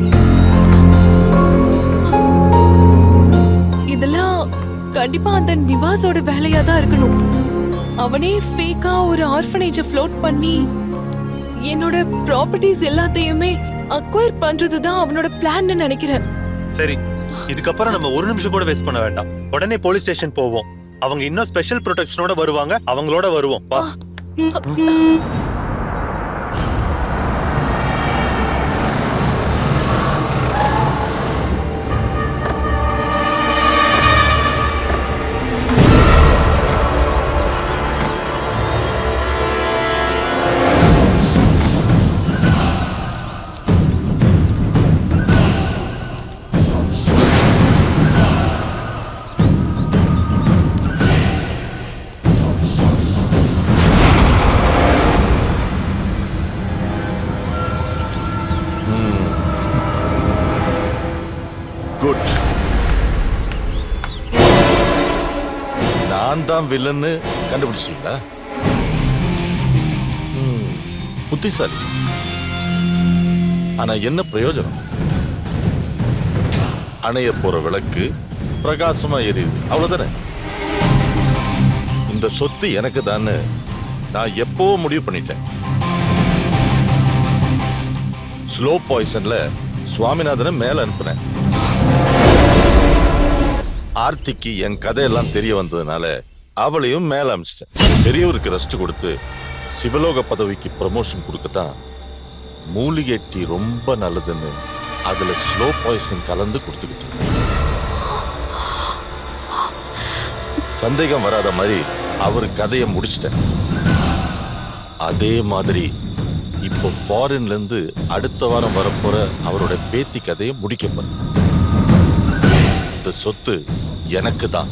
இதெல்லாம் கண்டிப்பா அந்த நிவாஸோட வேலையா தான் இருக்கணும். அவனே ஃபேக்கா ஒரு ஆர்ஃபனேஜை ஃப்ளோட் பண்ணி என்னோட ப்ராப்பர்ட்டிஸ் எல்லாத்தையுமே அக்வயர் பண்றதுதான் அவனோட பிளான்னு நினைக்கிறேன். சரி, இதுக்கப்புறம் நம்ம ஒரு நிமிஷம் கூட வேஸ்ட் பண்ண வேண்டாம். உடனே போலீஸ் ஸ்டேஷன் போவோம். அவங்க இன்னும் ஸ்பெஷல் ப்ரொடெக்ஷனோட வருவாங்க. அவங்களோட வருவோம். வா. குட். நான் தான் வில்லன்னு கண்டுபிடிச்சிட்டீங்களா? புத்திசாலி. ஆனா என்ன பிரயோஜனம்? அணைய போற விளக்கு பிரகாசமா எரியுது, அவ்வளவுதானே? இந்த சொத்து எனக்கு தான்னு நான் எப்பவோ முடிவு பண்ணிட்டேன். ஸ்லோ பாய்சன்ல சுவாமிநாதனை மேல அனுப்புனேன். ஆர்த்திக்கு என் கதையெல்லாம் தெரிய வந்ததுனால அவளையும் மேல அனுப்பிச்சிட்டேன். பெரியவருக்கு ரெஸ்ட் கொடுத்து சிவலோக பதவிக்கு ப்ரமோஷன் கொடுக்கத்தான் மூலிகை டீ ரொம்ப நல்லதுன்னு அதுல ஸ்லோ பாய்சன் கலந்து கொடுத்துக்கிட்டு சந்தேகம் வராத மாதிரி அவர் கதையை முடிச்சிட்டேன். அதே மாதிரி இப்போ ஃபாரின்ல இருந்து அடுத்த வாரம் வரப்போற அவரோட பேத்தி கதையை முடிக்கப்படும். இந்த சொத்து எனக்கு தான்.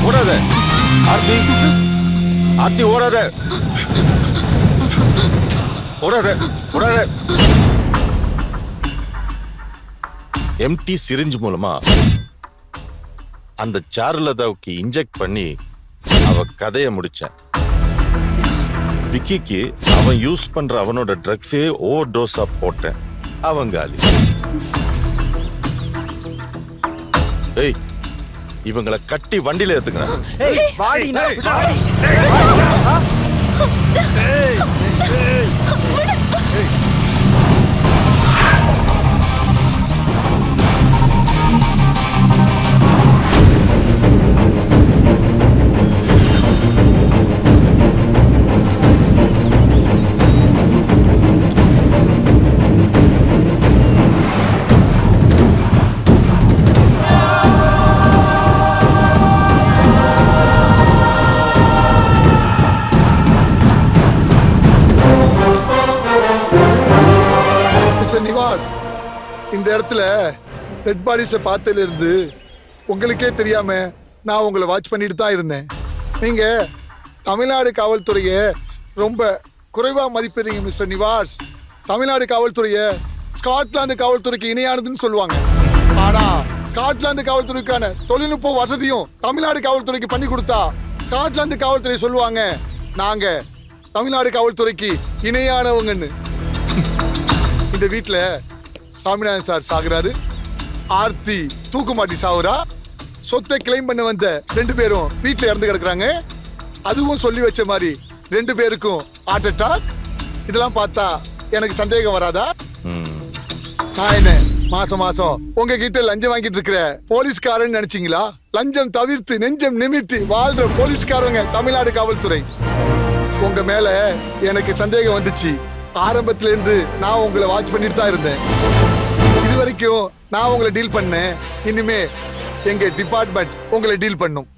ஓடாத ஆர்த்தி, ஆர்த்தி ஓடாத, ஓடாத, ஓடாத. எம்டி சிரிஞ்ச் மூலமா அந்த சாருலதாவுக்கு இன்ஜெக்ட் பண்ணி அவ கதைய முடிச்சேன். விக்கிக்கு அவன் யூஸ் பண்ற அவனோட ட்ரக்ஸே ஓவர் டோஸா போட்டேன். அவன் காலி. ஏய், இவங்களை கட்டி வண்டியில ஏத்துங்க. நிவாஸ், இந்த இடத்துல டெட் பாடிஸை பார்த்ததுல இருந்து உங்களுக்கே தெரியாம நான் உங்களை வாட்ச் பண்ணிட்டு தான் இருந்தேன். நீங்க தமிழ்நாடு காவல்துறையை ரொம்ப குறைவா மதிப்பிடுறீங்க மிஸ்டர் நிவாஸ். தமிழ்நாடு காவல்துறையை ஸ்காட்லாந்து காவல்துறைக்கு இணையானதுன்னு சொல்லுவாங்க. ஆனா ஸ்காட்லாந்து காவல்துறைக்கான தொழில்நுட்ப வசதியும் தமிழ்நாடு காவல்துறைக்கு பண்ணி கொடுத்தா ஸ்காட்லாந்து காவல்துறை சொல்லுவாங்க நாங்க தமிழ்நாடு காவல்துறைக்கு இணையானவங்கன்னு. இந்த வீட்டுல சாமிநாதன் சார் சாகுறாரு, ஆர்த்தி தூக்குமாட்டி சாகுறா, சொத்தை கிளைம் பண்ண வந்த 2 பேரும் வீட்டுல இறந்து கிடக்குறாங்க. அதுவும் சொல்லி வச்ச மாதிரி 2 பேருக்கும் ஹார்ட் அட்டாக். இதெல்லாம் பார்த்தா எனக்கு சந்தேகம் வராதா? நான் என்ன மாசம் மாசம் உங்ககிட்ட லஞ்சம் வாங்கிட்டு இருக்கிற போலீஸ்காரன் நினைச்சீங்களா? லஞ்சம் தவிர்த்து நெஞ்சம் நிமிர்த்தி வாழ்ற போலீஸ்காரங்க தமிழ்நாடு காவல்துறை. உங்க மேல எனக்கு சந்தேகம் வந்துச்சு. ஆரம்பத்துல இருந்து நான் உங்களை வாட்ச் பண்ணிட்டு தான் இருந்தேன். இது வரைக்கும் நான் உங்களை டீல் பண்ணேன், இனிமே எங்க டிபார்ட்மெண்ட் உங்களை டீல் பண்ணும்.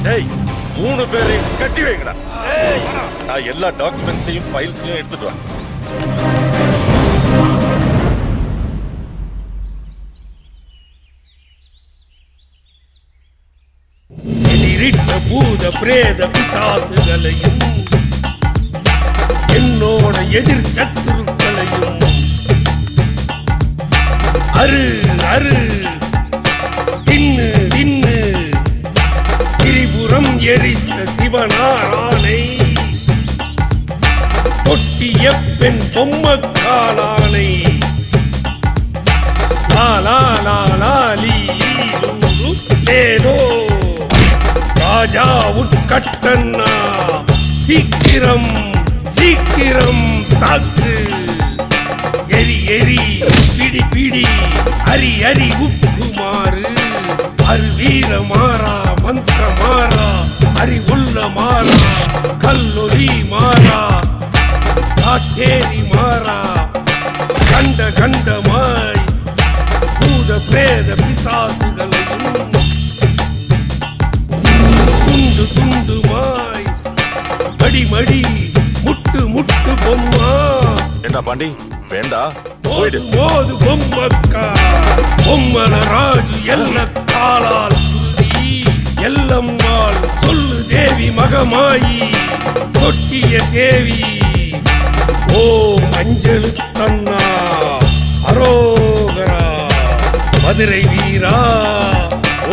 டேய் 3 பேரையும் கட்டி வைங்கடா. நான் எல்லா டாக்குமெண்ட்ஸையும் ஃபைல்ஸையும் எடுத்துட்டு வரேன். எதிரிட்ட பூத பிரேத பிசாசுகளையும் என்னோட எதிர் சத்துருக்களையும் அரு அரு தின்னு தின்னு திரிபுரம் எரித்த சிவனாரானை தொட்டிய பெண் பொம்மக்காலானை லாலா லாலா லீலூரு லேதோ ராஜா உட்கட்டன்னா சீக்கிரம் சீக்கிரம் தாக்கு எரி எரி பிடி பிடி அரி அரி உப்புமாறு அருவீர மாறா மந்திர மாறா அறிவுள்ள மாறா கல்லொலி மாறா காட்டேரி மாறா கண்ட கண்டமாய் பூத பிரேத பிசாசுகளையும் துண்டு துண்டுமாய் மடி மடி முட்டு முட்டு பொம்மா என்ன பாண்டி வேண்டா மோது மோது பொம்மக்கா பொம்மன ராஜு எல்ல காலால் சுருதி எல்லம்மாள் சொல்லு தேவி மகமாயி தொட்டிய தேவி ஓ மஞ்சளு தன்னா அரோகரா மதுரை வீரா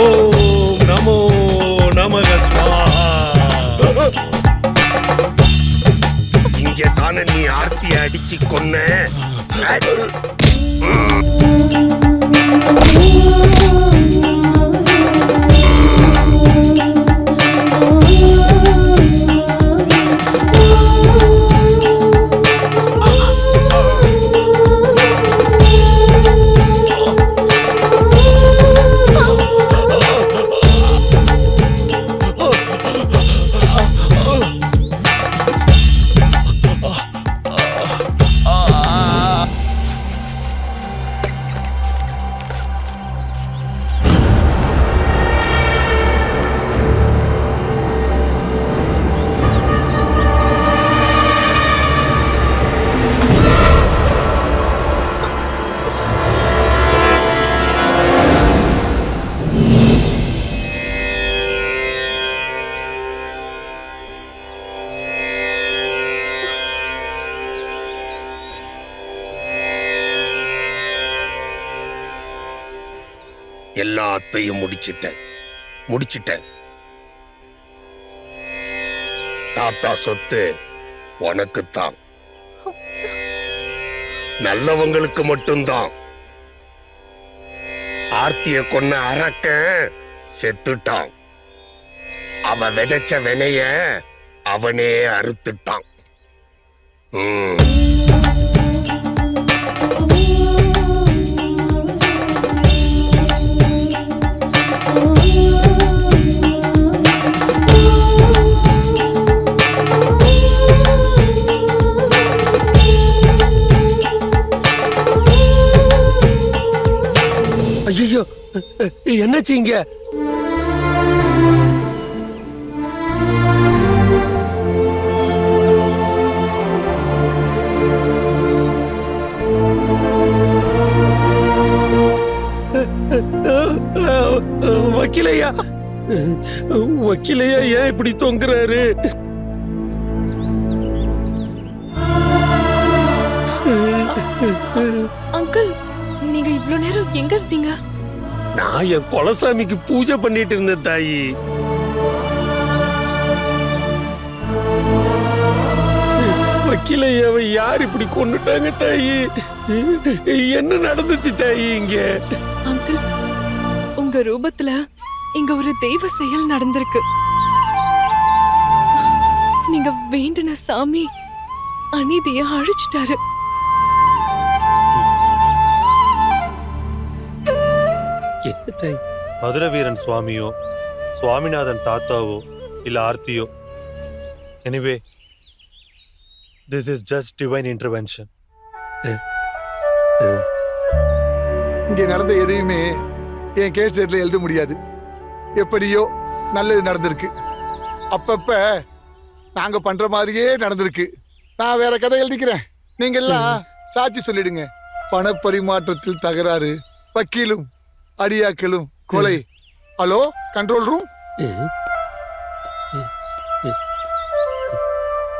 ஓம் நமோ நமக ஸ்வாஹா. இங்க தானே நீ ஆர்த்தியை அடிச்சு கொன்ன. எல்லாத்தையும் முடிச்சிட்டேன். தாத்தா சொத்து உனக்குத்தான், நல்லவங்களுக்கு மட்டும்தான். ஆர்த்திய கொன்ன அரக்கன் செத்துட்டான். அவன் விதைச்ச வினைய அவனே அறுத்துட்டான். ஐயோ, என்னாச்சு இங்க? வக்கீலையா ஏன் இப்படி தொங்குறாரு? அங்கிள், நீங்க இவ்ளோ நேரம் எங்க இருந்தீங்க? நான் என் குலசாமிக்கு பூஜை பண்ணிட்டு இருந்தேன் தாயி. வக்கீலையாவை யார் இப்படி கொன்னுட்டாங்க தாயி? என்ன நடந்துச்சு தாயி இங்க? அங்கிள், உங்க ரூபத்துல இங்க ஒரு தெய்வ செயல் நடந்திருக்கு. நீங்க வேண்டின சாமி அநீதிய அழிச்சிட்டாரு. என்ன தாய்? மதுரை வீரன் சுவாமியோ, சுவாமிநாதன் தாத்தாவோ, இல்ல ஆர்த்தியோ, anyway this is just divine intervention. இங்க நடந்த எதையுமே என் கேஸ் டேட்ல எழுத முடியாது. எப்படியோ நல்லது நடந்திருக்கு. அப்பப்ப நாங்க பண்ற மாதிரியே நடந்திருக்கு. நான் வேற கதை எழுதிக்கிறேன். நீங்க எல்லாம் சாட்சி சொல்லிடுங்க. பண பரிமாற்றத்தில் தகராறு, வக்கீலும் அடியாக்களும் கொலை. Hello, control room.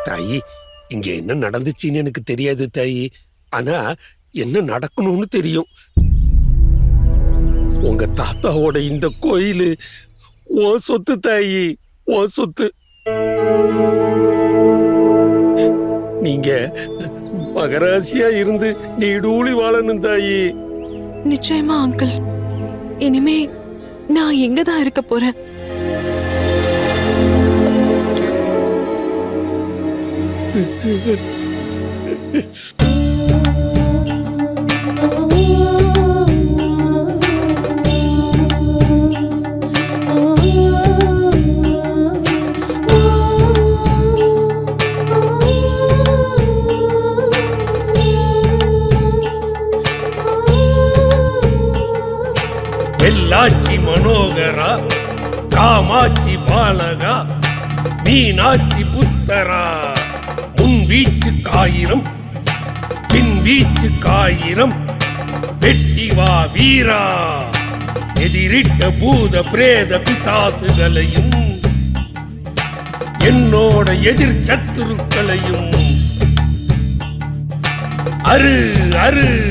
தாயி, இங்க என்ன நடந்துச்சுன்னு எனக்கு தெரியாது தாயி. ஆனா என்ன நடக்கணும்னு தெரியும். உங்க தாத்தாவோட இந்த கோயிலு ஓ சொத்து தாயி, ஓ சொத்து. நீங்க மகராசியா இருந்து நீடூழி வாழணும் தாயி. நிச்சயமா அங்கிள். இனிமே நான் எங்கதான் இருக்க போறேன்? வெள்ளாச்சி மனோகரா, காமாட்சி பாலகா, மீனாட்சி புத்தரா. முன் வீச்சு காயிரம், பின் வீச்சு காயிரம், வெட்டி வா வீரா. எதிரிட்ட பூத பிரேத பிசாசுகளையும் என்னோட எதிர் சத்துருக்களையும் அரு அரு